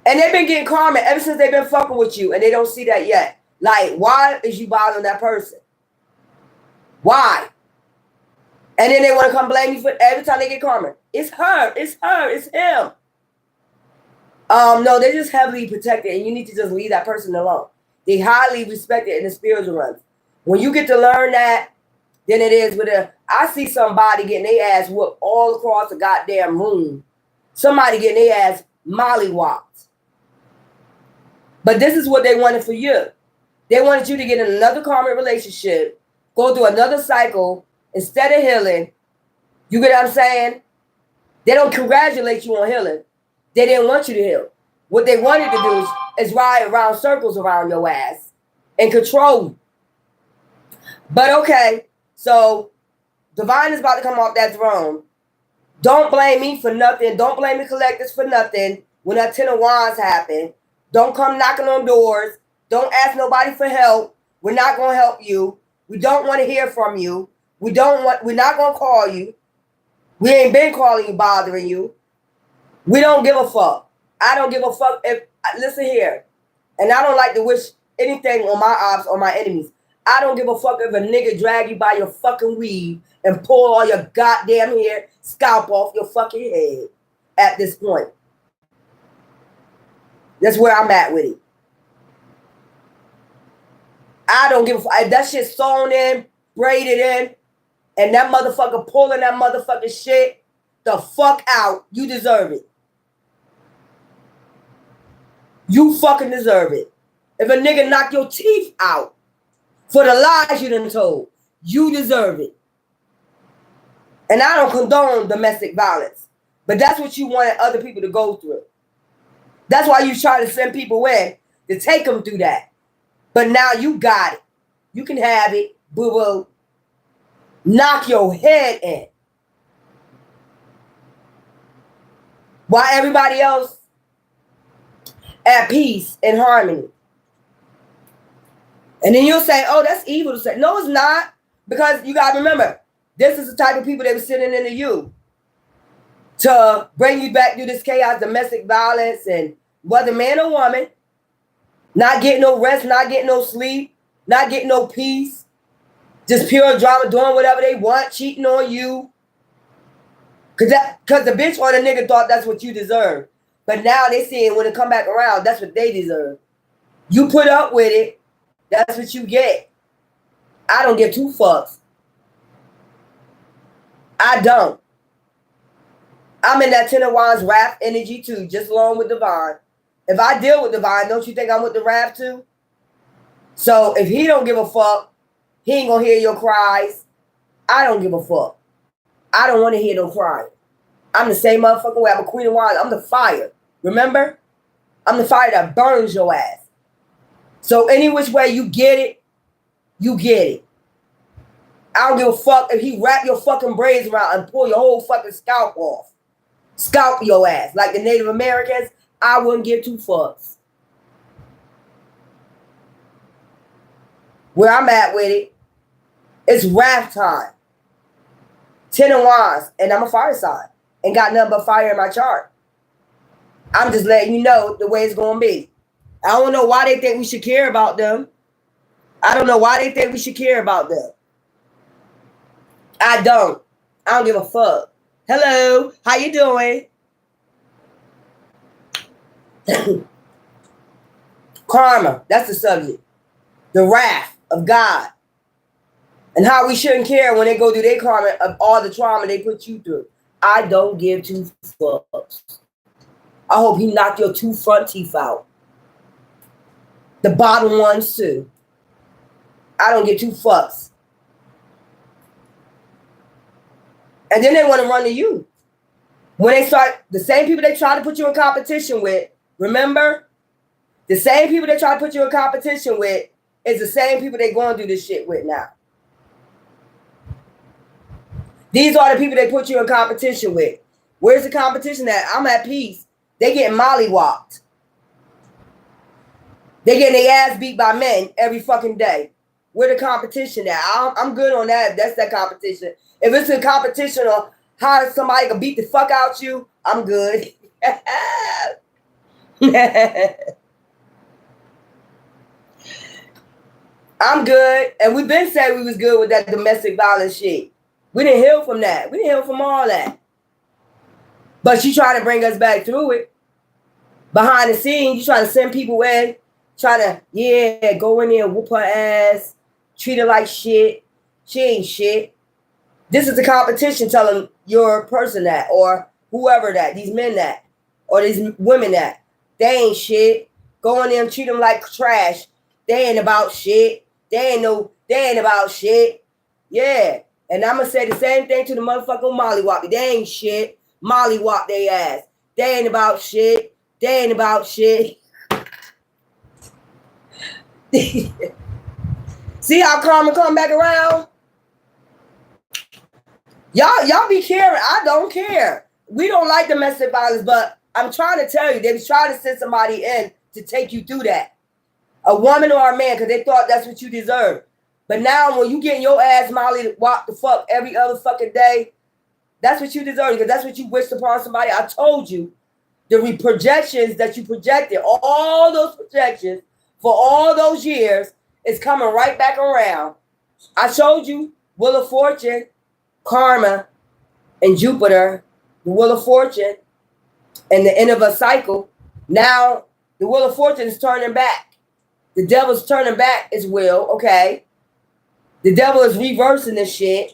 And they've been getting karma ever since they've been fucking with you. And they don't see that yet. Like, why is you bothering that person? Why? And then they want to come blame you for every time they get karma. It's her. It's her. It's him. No, they're just heavily protected, and you need to just leave that person alone. They highly respected in the spiritual realm. When you get to learn that, then it is with a. I see somebody getting their ass whooped all across the goddamn room. Somebody getting their ass mollywopped. But this is what they wanted for you. They wanted you to get in another karmic relationship, go through another cycle instead of healing. You get what I'm saying? They don't congratulate you on healing. They didn't want you to heal. What they wanted to do is ride around circles around your ass and control you. But okay, so Divine is about to come off that throne. Don't blame me for nothing. Don't blame the collectors for nothing. When that 10 of Wands happened, don't come knocking on doors. Don't ask nobody for help. We're not going to help you. We don't want to hear from you. We're not going to call you. We ain't been calling you, bothering you. We don't give a fuck. I don't give a fuck if, listen here, and I don't like to wish anything on my ops or my enemies. I don't give a fuck if a nigga drag you by your fucking weave and pull all your goddamn hair, scalp off your fucking head at this point. That's where I'm at with it. I don't give a fuck. If that shit sewn in, braided in, and that motherfucker pulling that motherfucking shit the fuck out, you deserve it. You fucking deserve it. If a nigga knock your teeth out for the lies you done told, you deserve it. And I don't condone domestic violence, but that's what you wanted other people to go through. That's why you try to send people in to take them through that. But now you got it. You can have it, boo-boo. Knock your head in. While everybody else at peace and harmony. And then you'll say, oh, that's evil to say. No, it's not. Because you got to remember, this is the type of people that were sitting into you to bring you back through this chaos, domestic violence, and whether man or woman, not getting no rest, not getting no sleep, not getting no peace, just pure drama, doing whatever they want, cheating on you. Because the bitch or the nigga thought that's what you deserve. But now they seeing when it come back around, that's what they deserve. You put up with it, that's what you get. I don't give two fucks. I don't. I'm in that 10 of Wands wrath energy too, just along with Divine. If I deal with Divine, don't you think I'm with the wrath too? So if he don't give a fuck, he ain't gonna hear your cries. I don't give a fuck. I don't want to hear no crying. I'm the same motherfucker way. I'm a Queen of Wands. I'm the fire. Remember? I'm the fire that burns your ass. So any which way you get it, you get it. I don't give a fuck if he wrap your fucking braids around and pull your whole fucking scalp off. Scalp your ass. Like the Native Americans, I wouldn't give two fucks. Where I'm at with it, it's wrath time. 10 of Wands, and I'm a fire sign. And got nothing but fire in my chart. I'm just letting you know the way it's going to be. I don't know why they think we should care about them. I don't know why they think we should care about them. I don't give a fuck. Hello, how you doing? Karma, that's the subject. The wrath of God. And how we shouldn't care when they go through their karma of all the trauma they put you through. I don't give two fucks. I hope he knocked your two front teeth out. The bottom ones too. I don't give two fucks. And then they want to run to you. When they start, the same people they try to put you in competition with, remember? The same people they try to put you in competition with is the same people they going through this shit with now. These are the people they put you in competition with. Where's the competition at? I'm at peace. They getting mollywopped. They getting their ass beat by men every fucking day. Where the competition at? I'm good on that if that's that competition. If it's a competition on how somebody can beat the fuck out you, I'm good. I'm good. And we've been saying we was good with that domestic violence shit. We didn't heal from that. We didn't heal from all that. But you trying to bring us back through it. Behind the scenes, you trying to send people in, trying to, yeah, go in there, whoop her ass, treat her like shit. She ain't shit. This is the competition telling your person that, or whoever that, these men that, or these women that. They ain't shit. Go in there and treat them like trash. They ain't about shit. They ain't about shit. Yeah. And I'm gonna say the same thing to the motherfucking mollywop. They ain't shit. Mollywop they ass. They ain't about shit. They ain't about shit. See how karma come back around? Y'all be caring. I don't care. We don't like domestic violence, but I'm trying to tell you, they was trying to send somebody in to take you through that. A woman or a man, because they thought that's what you deserve. But now when you getting your ass molly walk the fuck every other fucking day, that's what you deserve, because that's what you wished upon somebody. I told you, the projections that you projected, all those projections for all those years is coming right back around. I showed you Wheel of Fortune, Karma, and Jupiter, the Wheel of Fortune, and the end of a cycle. Now the Wheel of Fortune is turning back. The devil's turning back his wheel, okay? The devil is reversing this shit.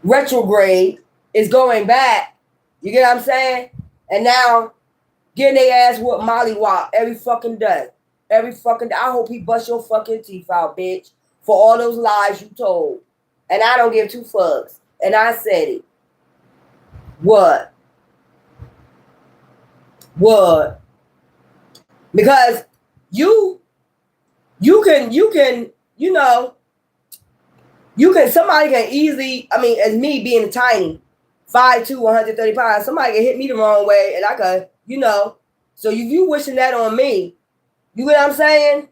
Retrograde is going back. You get what I'm saying? And now getting their ass whooped mollywop every fucking day. Every fucking day. I hope he bust your fucking teeth out, bitch, for all those lies you told. And I don't give two fucks. And I said it. What? What? Because you can, you know, somebody can easily, I mean, as me being tiny, 5'2", 130 pounds, somebody can hit me the wrong way and I could, you know. So you wishing that on me, you get what I'm saying?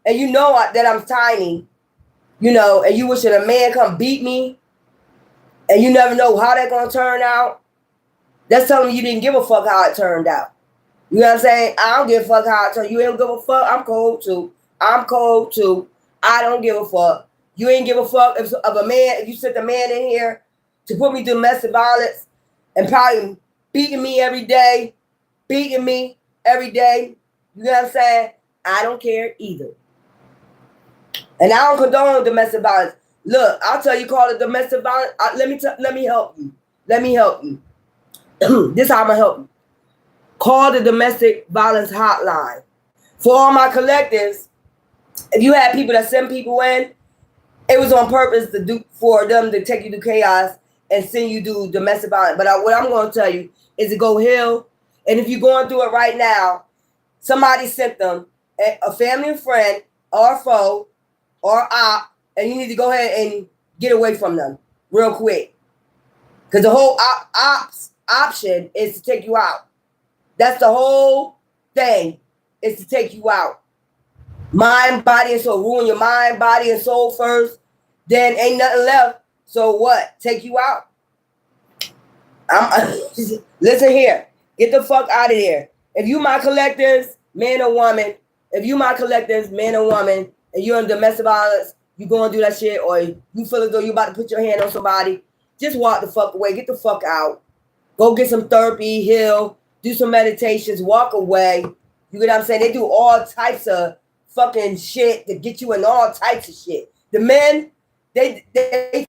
And you know that I'm tiny, you know, and you wishing a man come beat me and you never know how that's going to turn out. That's telling me you didn't give a fuck how it turned out. You know what I'm saying? I don't give a fuck how it turned out. You ain't give a fuck. I'm cold too. I'm cold too. I don't give a fuck. You ain't give a fuck of a man. If you sent a man in here to put me through domestic violence and probably beating me every day, you know what I'm saying? I don't care either. And I don't condone domestic violence. Look, I'll tell you, call it domestic violence. Let me help you. Let me help you. This is how I'm going to help you. Call the domestic violence hotline. For all my collectives, if you had people that send people in, it was on purpose for them to take you to chaos and send you to domestic violence. But what I'm going to tell you is to go heal. And if you're going through it right now, somebody sent them, a family and friend or foe or op, and you need to go ahead and get away from them real quick. Because the whole option is to take you out. That's the whole thing, is to take you out. Mind, body, and soul. Ruin your mind, body, and soul first. Then ain't nothing left. So what? Take you out. Listen here. Get the fuck out of there. If you my collectives, man or woman, and you're in domestic violence, you going to do that shit, or you feel as though you about to put your hand on somebody, just walk the fuck away. Get the fuck out. Go get some therapy, heal, do some meditations, walk away. You get what I'm saying? They do all types of fucking shit to get you in all types of shit. The men, they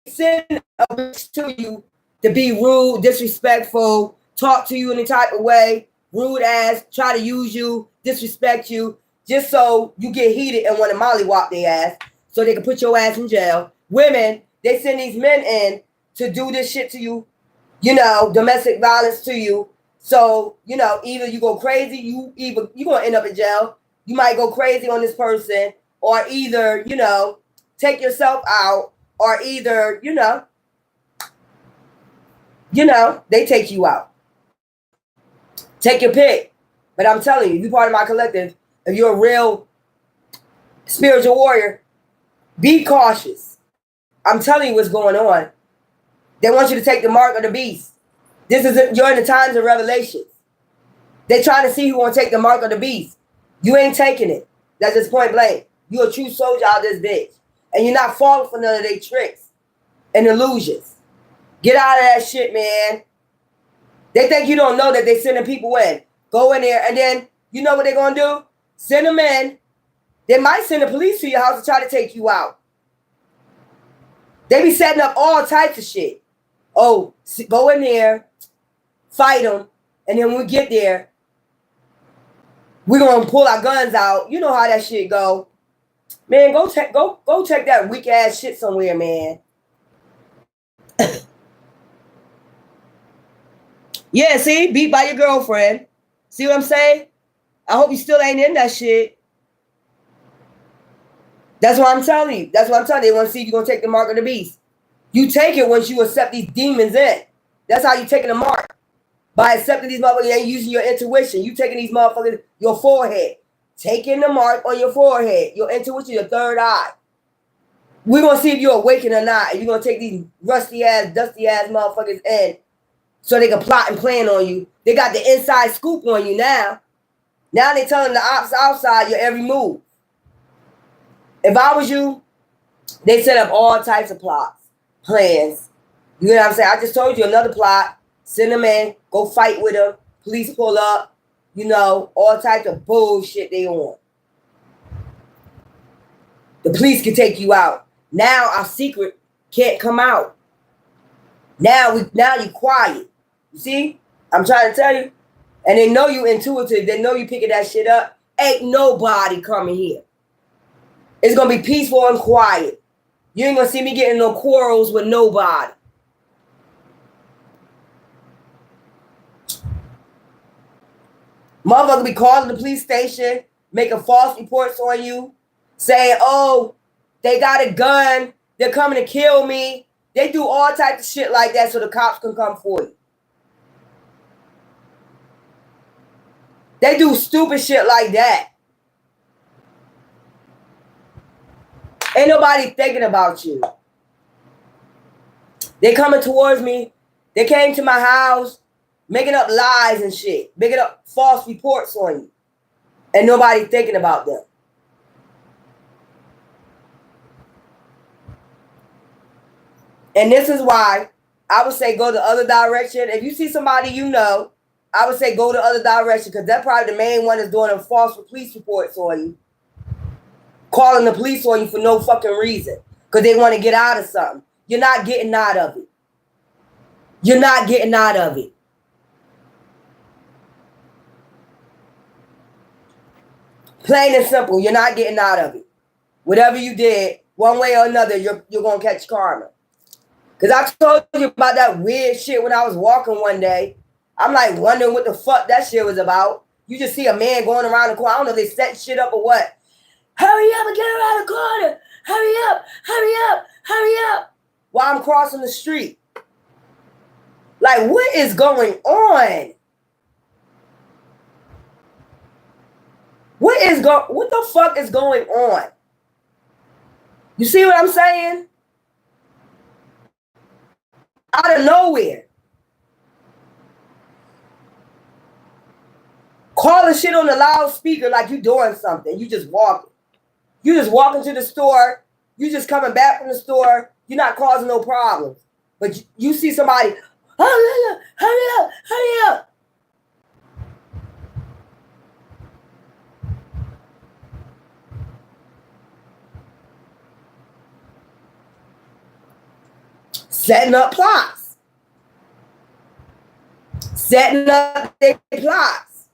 send a bitch to you to be rude, disrespectful, talk to you in a type of way, rude ass, try to use you, disrespect you, just so you get heated and want to mollywop their ass so they can put your ass in jail. Women, they send these men in to do this shit to you, you know, domestic violence to you. So, you know, either you go crazy, you're going to end up in jail. You might go crazy on this person, or either, you know, take yourself out, or either, you know, they take you out. Take your pick. But I'm telling you, if you're part of my collective, if you're a real spiritual warrior, be cautious. I'm telling you what's going on. They want you to take the mark of the beast. You're in the times of revelations. They're trying to see who won't take the mark of the beast. You ain't taking it. That's just point blank. You're a true soldier out of this bitch. And you're not falling for none of their tricks and illusions. Get out of that shit, man. They think you don't know that they're sending people in. Go in there, and then you know what they're going to do? Send them in. They might send the police to your house to try to take you out. They be setting up all types of shit. Oh, go in there, fight them, and then when we get there, we're going to pull our guns out. You know how that shit go. Man, go check that weak ass shit somewhere, man. Yeah, see? Beat by your girlfriend. See what I'm saying? I hope you still ain't in that shit. That's what I'm telling you. That's what I'm telling you. They want to see if you're going to take the mark of the beast. You take it once you accept these demons in. That's how you taking the mark. By accepting these motherfuckers and using your intuition. You taking these motherfuckers, your forehead. Taking the mark on your forehead. Your intuition, your third eye. We're going to see if you're awakened or not. If you're going to take these rusty ass, dusty ass motherfuckers in so they can plot and plan on you. They got the inside scoop on you now. Now they telling the ops outside your every move. If I was you, they set up all types of plots, plans. You know what I'm saying? I just told you another plot. Send them in. Go fight with them. Police pull up. You know, all types of bullshit they on. The police can take you out. Now our secret can't come out. Now you quiet. You see? I'm trying to tell you. And they know you intuitive. They know you picking that shit up. Ain't nobody coming here. It's going to be peaceful and quiet. You ain't going to see me getting no quarrels with nobody. Motherfucker be calling the police station, making false reports on you, saying, oh, they got a gun, they're coming to kill me. They do all types of shit like that so the cops can come for you. They do stupid shit like that. Ain't nobody thinking about you. They coming towards me. They came to my house, making up lies and shit, making up false reports on you. And nobody thinking about them. And this is why I would say go the other direction. If you see somebody you know, I would say go the other direction because that's probably the main one that's doing them false police reports on you. Calling the police on you for no fucking reason because they want to get out of something. You're not getting out of it. You're not getting out of it. Plain and simple, you're not getting out of it. Whatever you did, one way or another, you're going to catch karma. Because I told you about that weird shit when I was walking one day. I'm like wondering what the fuck that shit was about. You just see a man going around the corner. I don't know if they set shit up or what. Hurry up and get around the corner. Hurry up, hurry up, hurry up. While I'm crossing the street. Like, what is going on? What the fuck is going on? You see what I'm saying? Out of nowhere. Calling shit on the loudspeaker like you doing something. You just walking. You just walking to the store. You just coming back from the store. You're not causing no problems. But you see somebody, hurry up, hurry up, hurry up. Setting up plots. Setting up their plots.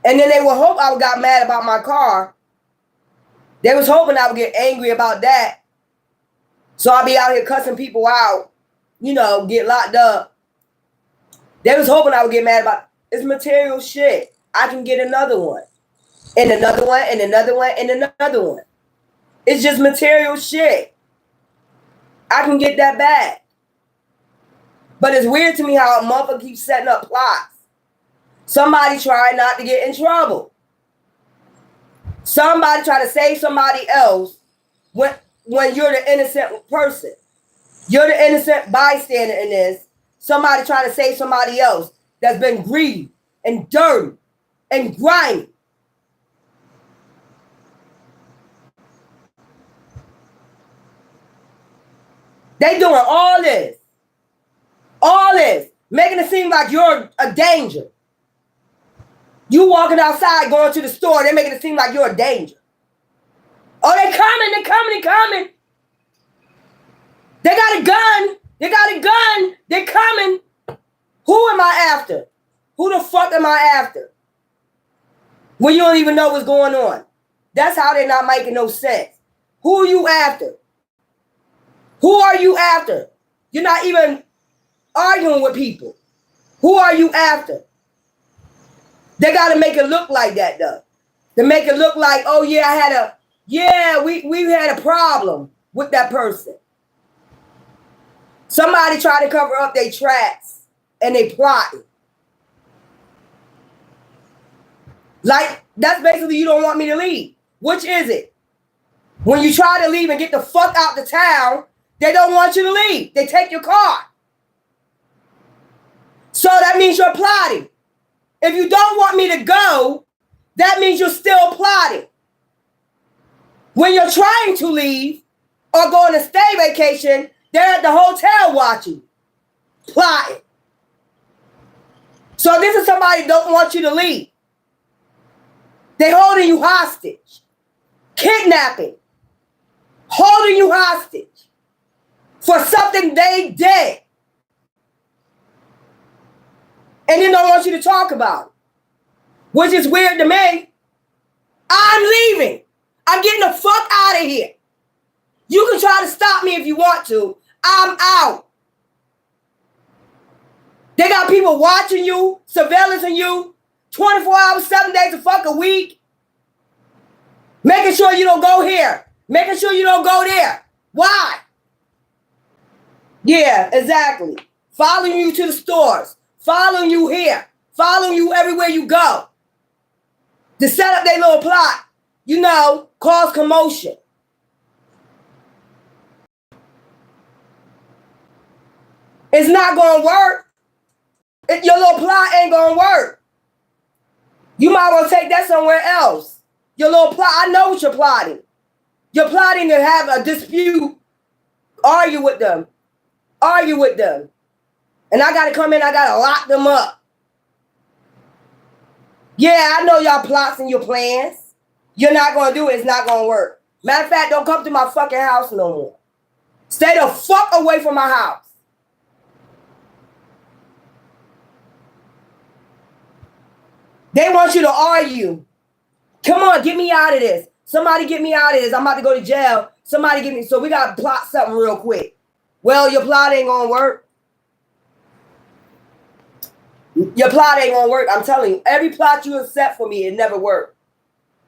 And then they would hope I got mad about my car. They was hoping I would get angry about that. So I'll be out here cussing people out, you know, get locked up. They was hoping I would get mad about it's material shit. I can get another one. And another one, and another one, and another one. It's just material shit. I can get that back. But it's weird to me how a motherfucker keeps setting up plots. Somebody trying not to get in trouble. Somebody trying to save somebody else when you're the innocent person. You're the innocent bystander in this. Somebody trying to save somebody else that's been greedy and dirty and grimy. They doing all this, making it seem like you're a danger. You walking outside, going to the store, they're making it seem like you're a danger. Oh, they coming. They got a gun. They're coming. Who am I after? Who the fuck am I after? When you don't even know what's going on. That's how they're not making no sense. Who are you after? Who are you after? You're not even arguing with people. Who are you after? They got to make it look like that, though. To make it look like, oh, yeah, we had a problem with that person. Somebody tried to cover up their tracks and they plotted. Like, that's basically you don't want me to leave. Which is it? When you try to leave and get the fuck out the town, they don't want you to leave. They take your car. So that means you're plotting. If you don't want me to go, that means you're still plotting. When you're trying to leave or go on a stay vacation, they're at the hotel watching, plotting. So this is somebody who don't want you to leave. They holding you hostage, kidnapping, holding you hostage for something they did. And then don't want you to talk about it, which is weird to me. I'm leaving. I'm getting the fuck out of here. You can try to stop me if you want to. I'm out. They got people watching you, surveillancing you, 24 hours, 7 days a fucking week. Making sure you don't go here. Making sure you don't go there. Why? Yeah, exactly. Following you to the stores. Following you here. Following you everywhere you go. To set up their little plot. You know, cause commotion. It's not going to work. Your little plot ain't going to work. You might want to take that somewhere else. Your little plot, I know what you're plotting. You're plotting to have a dispute, argue with them. And I got to come in, I got to lock them up. Yeah, I know y'all plots and your plans. You're not going to do it. It's not going to work. Matter of fact, don't come to my fucking house no more. Stay the fuck away from my house. They want you to argue. Come on, get me out of this. Somebody get me out of this. I'm about to go to jail. Somebody get me. So we got to plot something real quick. Well, your plot ain't going to work. Your plot ain't going to work. I'm telling you, every plot you have set for me, it never worked.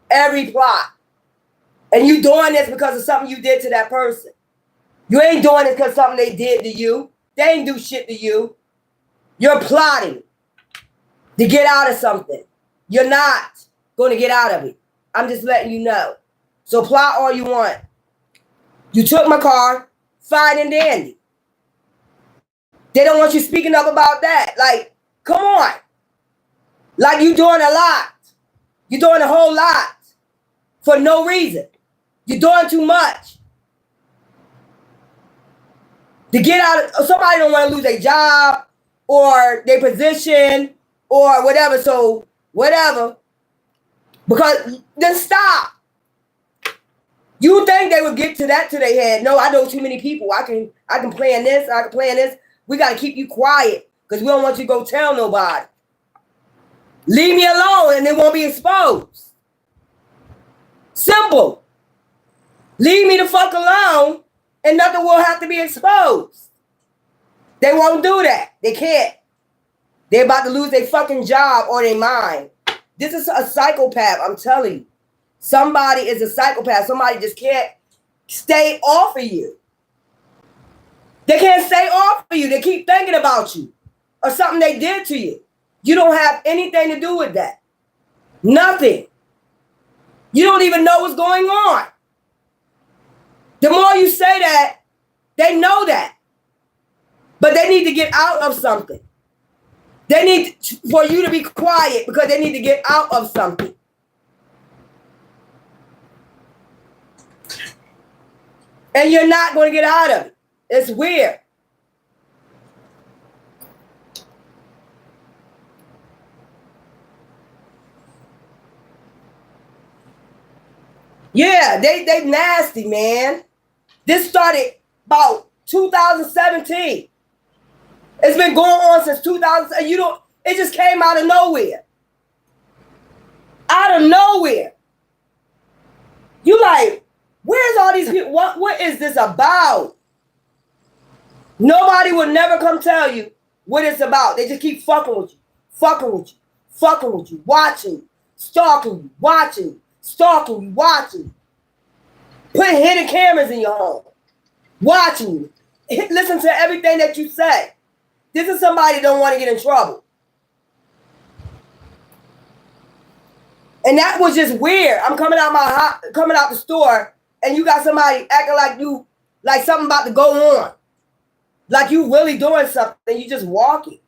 Every plot. And you doing this because of something you did to that person. You ain't doing it because something they did to you. They ain't do shit to you. You're plotting to get out of something. You're not going to get out of it. I'm just letting you know. So plot all you want. You took my car, fine and dandy. They don't want you speaking up about that. Like, come on. Like you doing a lot. You're doing a whole lot for no reason. You're doing too much. To get out of, somebody don't want to lose their job or their position or whatever. So whatever. Because then stop. You think they would get to that to their head. No, I know too many people. I can plan this. I can plan this. We got to keep you quiet because we don't want you to go tell nobody. Leave me alone and it won't be exposed. Simple. Leave me the fuck alone and nothing will have to be exposed. They won't do that. They can't. They're about to lose their fucking job or their mind. This is a psychopath, I'm telling you. Somebody is a psychopath. Somebody just can't stay off of you. They can't stay off of you. They keep thinking about you or something they did to you. You don't have anything to do with that. Nothing. You don't even know what's going on. The more you say that, they know that. But they need to get out of something. They need for you to be quiet because they need to get out of something. And you're not going to get out of it. It's weird. Yeah, they nasty, man. This started about 2017. It's been going on since 2000. It just came out of nowhere. Out of nowhere. You like, where's all these people? What is this about? Nobody will never come tell you what it's about. They just keep fucking with you, fucking with you, fucking with you, watching you, stalking you, watching you, stalking you, watching you. Putting hidden cameras in your home, watching you. Listen to everything that you say. This is somebody that don't want to get in trouble. And that was just weird. I'm coming out the store, and you got somebody acting like something about to go on. Like you really doing something, you just walking.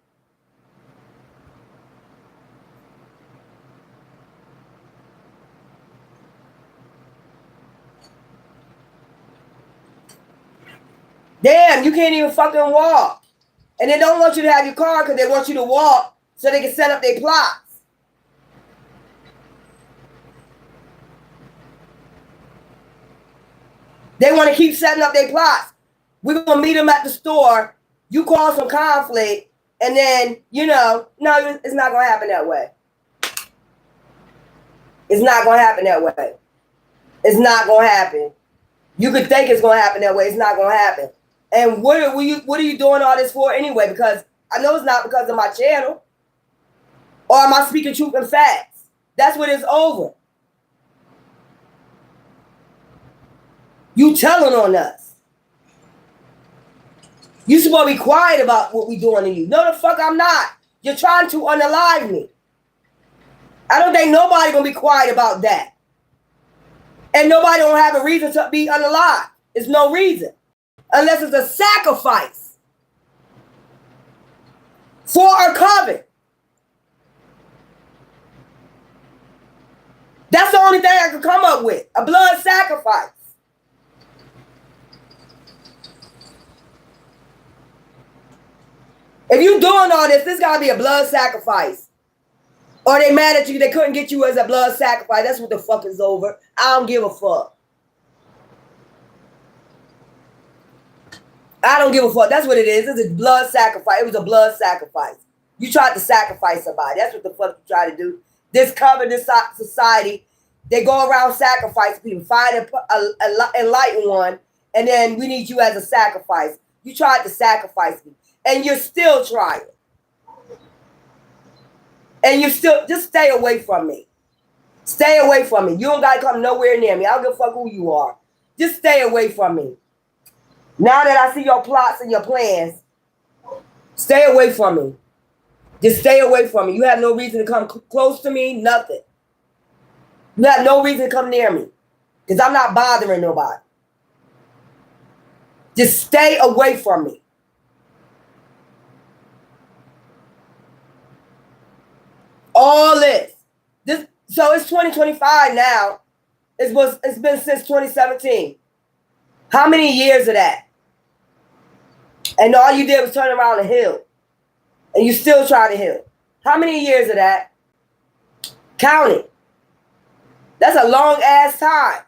Damn, you can't even fucking walk. And they don't want you to have your car because they want you to walk so they can set up their plots. They want to keep setting up their plots. We're going to meet them at the store. You cause some conflict. And then, no, it's not going to happen that way. It's not going to happen that way. It's not going to happen. You could think it's going to happen that way. It's not going to happen. And what are you doing all this for anyway? Because I know it's not because of my channel. Or am I speaking truth and facts? That's what it's over. You telling on us. You supposed to be quiet about what we doing to you. No, the fuck I'm not. You're trying to unalive me. I don't think nobody gonna be quiet about that. And nobody don't have a reason to be unalive. There's no reason. Unless it's a sacrifice for a coven. That's the only thing I could come up with. A blood sacrifice. If you doing all this gotta be a blood sacrifice. Or they mad at you, they couldn't get you as a blood sacrifice. That's what the fuck is over. I don't give a fuck. I don't give a fuck. That's what it is. It's a blood sacrifice. It was a blood sacrifice. You tried to sacrifice somebody. That's what the fuck you try to do. This cover, this society, they go around sacrificing people. Find an enlightened one, and then we need you as a sacrifice. You tried to sacrifice me. And you're still trying. And you still, just stay away from me. Stay away from me. You don't got to come nowhere near me. I don't give a fuck who you are. Just stay away from me. Now that I see your plots and your plans, stay away from me. Just stay away from me. You have no reason to come close to me, nothing. You have no reason to come near me because I'm not bothering nobody. Just stay away from me. All this. So it's 2025 now. It's been since 2017. How many years of that? And all you did was turn around and heal. And you still try to heal. How many years of that? Count it. That's a long ass time.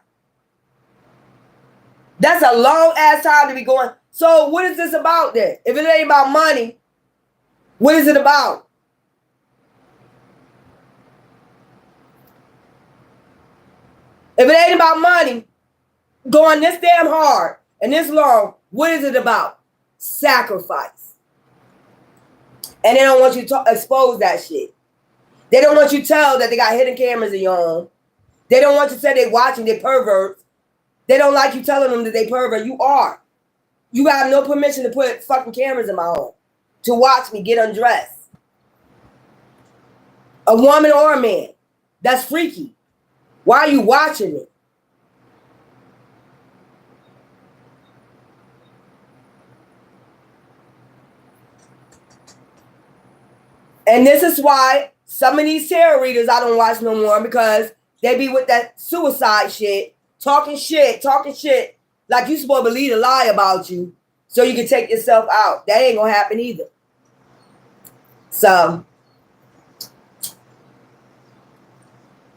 That's a long ass time to be going. So what is this about then? If it ain't about money, what is it about? If it ain't about money, going this damn hard and this long, what is it about? Sacrifice. And they don't want you to expose that shit. They don't want you to tell that they got hidden cameras in your home. They don't want you to say they watching, they perverts. They don't like you telling them that they pervert. You are. You have no permission to put fucking cameras in my home to watch me get undressed. A woman or a man. That's freaky. Why are you watching it? And this is why some of these tarot readers I don't watch no more, because they be with that suicide shit, talking shit, like you supposed to believe a lie about you. so you can take yourself out. That ain't gonna happen either. So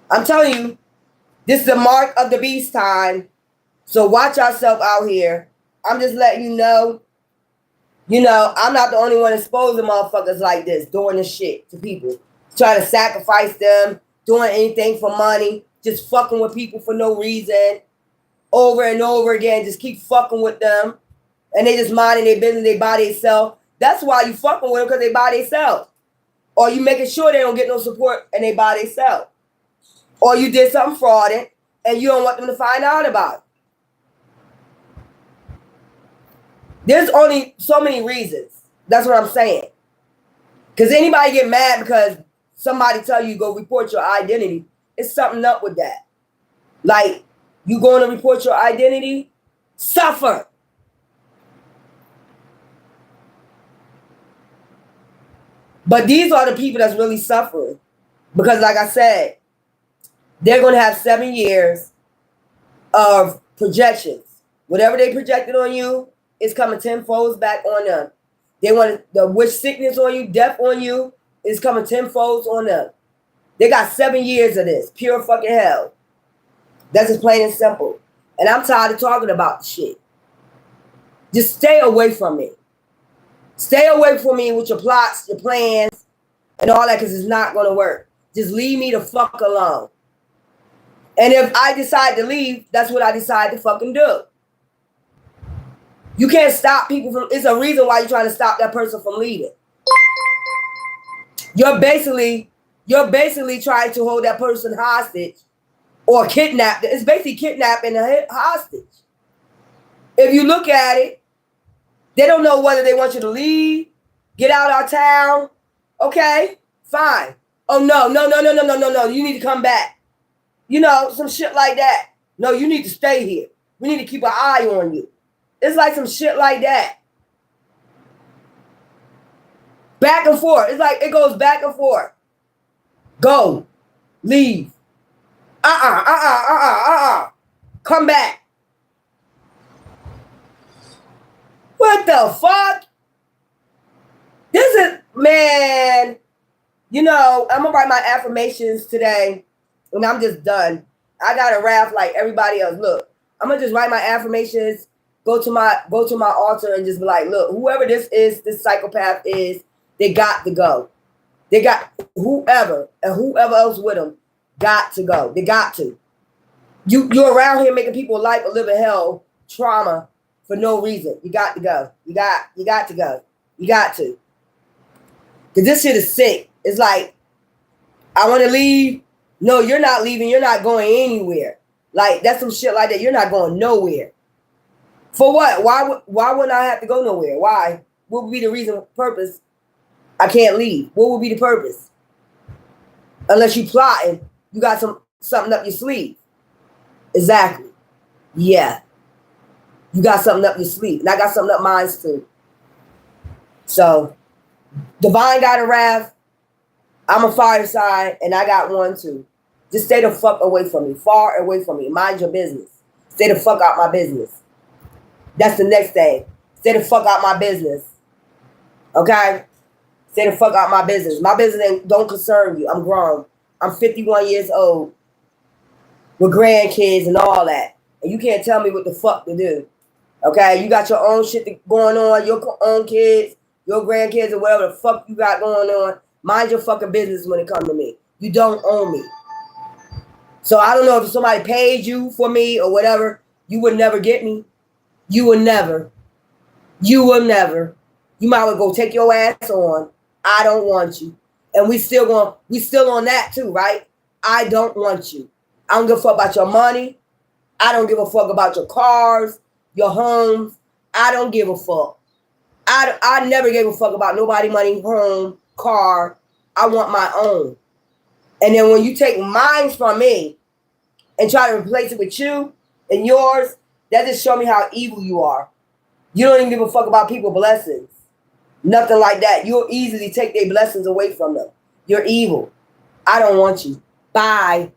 I'm telling you, this is the mark of the beast time. So watch yourself out here. I'm just letting you know, I'm not the only one exposing motherfuckers like this, doing this shit to people. Trying to sacrifice them, doing anything for money, just fucking with people for no reason, over and over again, just keep fucking with them. And they just minding their business, they buy themselves. That's why you fucking with them, because they buy themselves. Or you making sure they don't get no support and they buy themselves. Or you did something fraudulent and you don't want them to find out about it. There's only so many reasons. That's what I'm saying. Because anybody get mad because somebody tell you go report your identity, it's something up with that. Like, you going to report your identity? Suffer. But these are the people that's really suffering. Because like I said, they're going to have 7 years of projections. Whatever they projected on you is coming tenfold back on them. They want the wish sickness on you, death on you is coming tenfold on them. They got 7 years of this. Pure fucking hell. That's just plain and simple. And I'm tired of talking about the shit. Just stay away from me. Stay away from me with your plots, your plans, and all that, because it's not going to work. Just leave me the fuck alone. And if I decide to leave, that's what I decide to fucking do. You can't stop people from, it's a reason why you're trying to stop that person from leaving. You're basically trying to hold that person hostage or kidnap. It's basically kidnapping a hostage. If you look at it, they don't know whether they want you to leave, get out of our town. Okay, fine. Oh, no. You need to come back. Some shit like that. No, you need to stay here. We need to keep an eye on you. It's like some shit like that. Back and forth. It's like it goes back and forth. Go. Leave. Come back. What the fuck? This is, man, I'm going to write my affirmations today, and I'm just done. I got to rap like everybody else. Look, I'm going to just write my affirmations, go to my altar and just be like, look, whoever this psychopath is, they got to go. They got whoever and whoever else with them got to go. They got to. You're around here making people's life a living hell, trauma for no reason. You got to go. You got to go. You got to. Because this shit is sick. It's like, I want to leave. No, you're not leaving. You're not going anywhere. Like, that's some shit like that. You're not going nowhere. For what? Why wouldn't I have to go nowhere? Why? What would be the reason, purpose? I can't leave. What would be the purpose? Unless you plotting, you got something up your sleeve. Exactly. Yeah. You got something up your sleeve. And I got something up mine too. So, Divine got a wrath. I'm a fireside, and I got one too. Just stay the fuck away from me. Far away from me. Mind your business. Stay the fuck out my business. That's the next thing. Stay the fuck out my business. Okay? Stay the fuck out my business. My business don't concern you. I'm grown. I'm 51 years old with grandkids and all that. And you can't tell me what the fuck to do. Okay? You got your own shit going on, your own kids, your grandkids, or whatever the fuck you got going on. Mind your fucking business when it comes to me. You don't own me. So I don't know if somebody paid you for me or whatever. You would never get me. You will never. You will never. You might well go take your ass on. I don't want you. And we still on that too, right? I don't want you. I don't give a fuck about your money. I don't give a fuck about your cars, your homes. I don't give a fuck. I never gave a fuck about nobody money, home, car. I want my own. And then when you take mine from me and try to replace it with you and yours, that just show me how evil you are. You don't even give a fuck about people's blessings. Nothing like that. You'll easily take their blessings away from them. You're evil. I don't want you. Bye.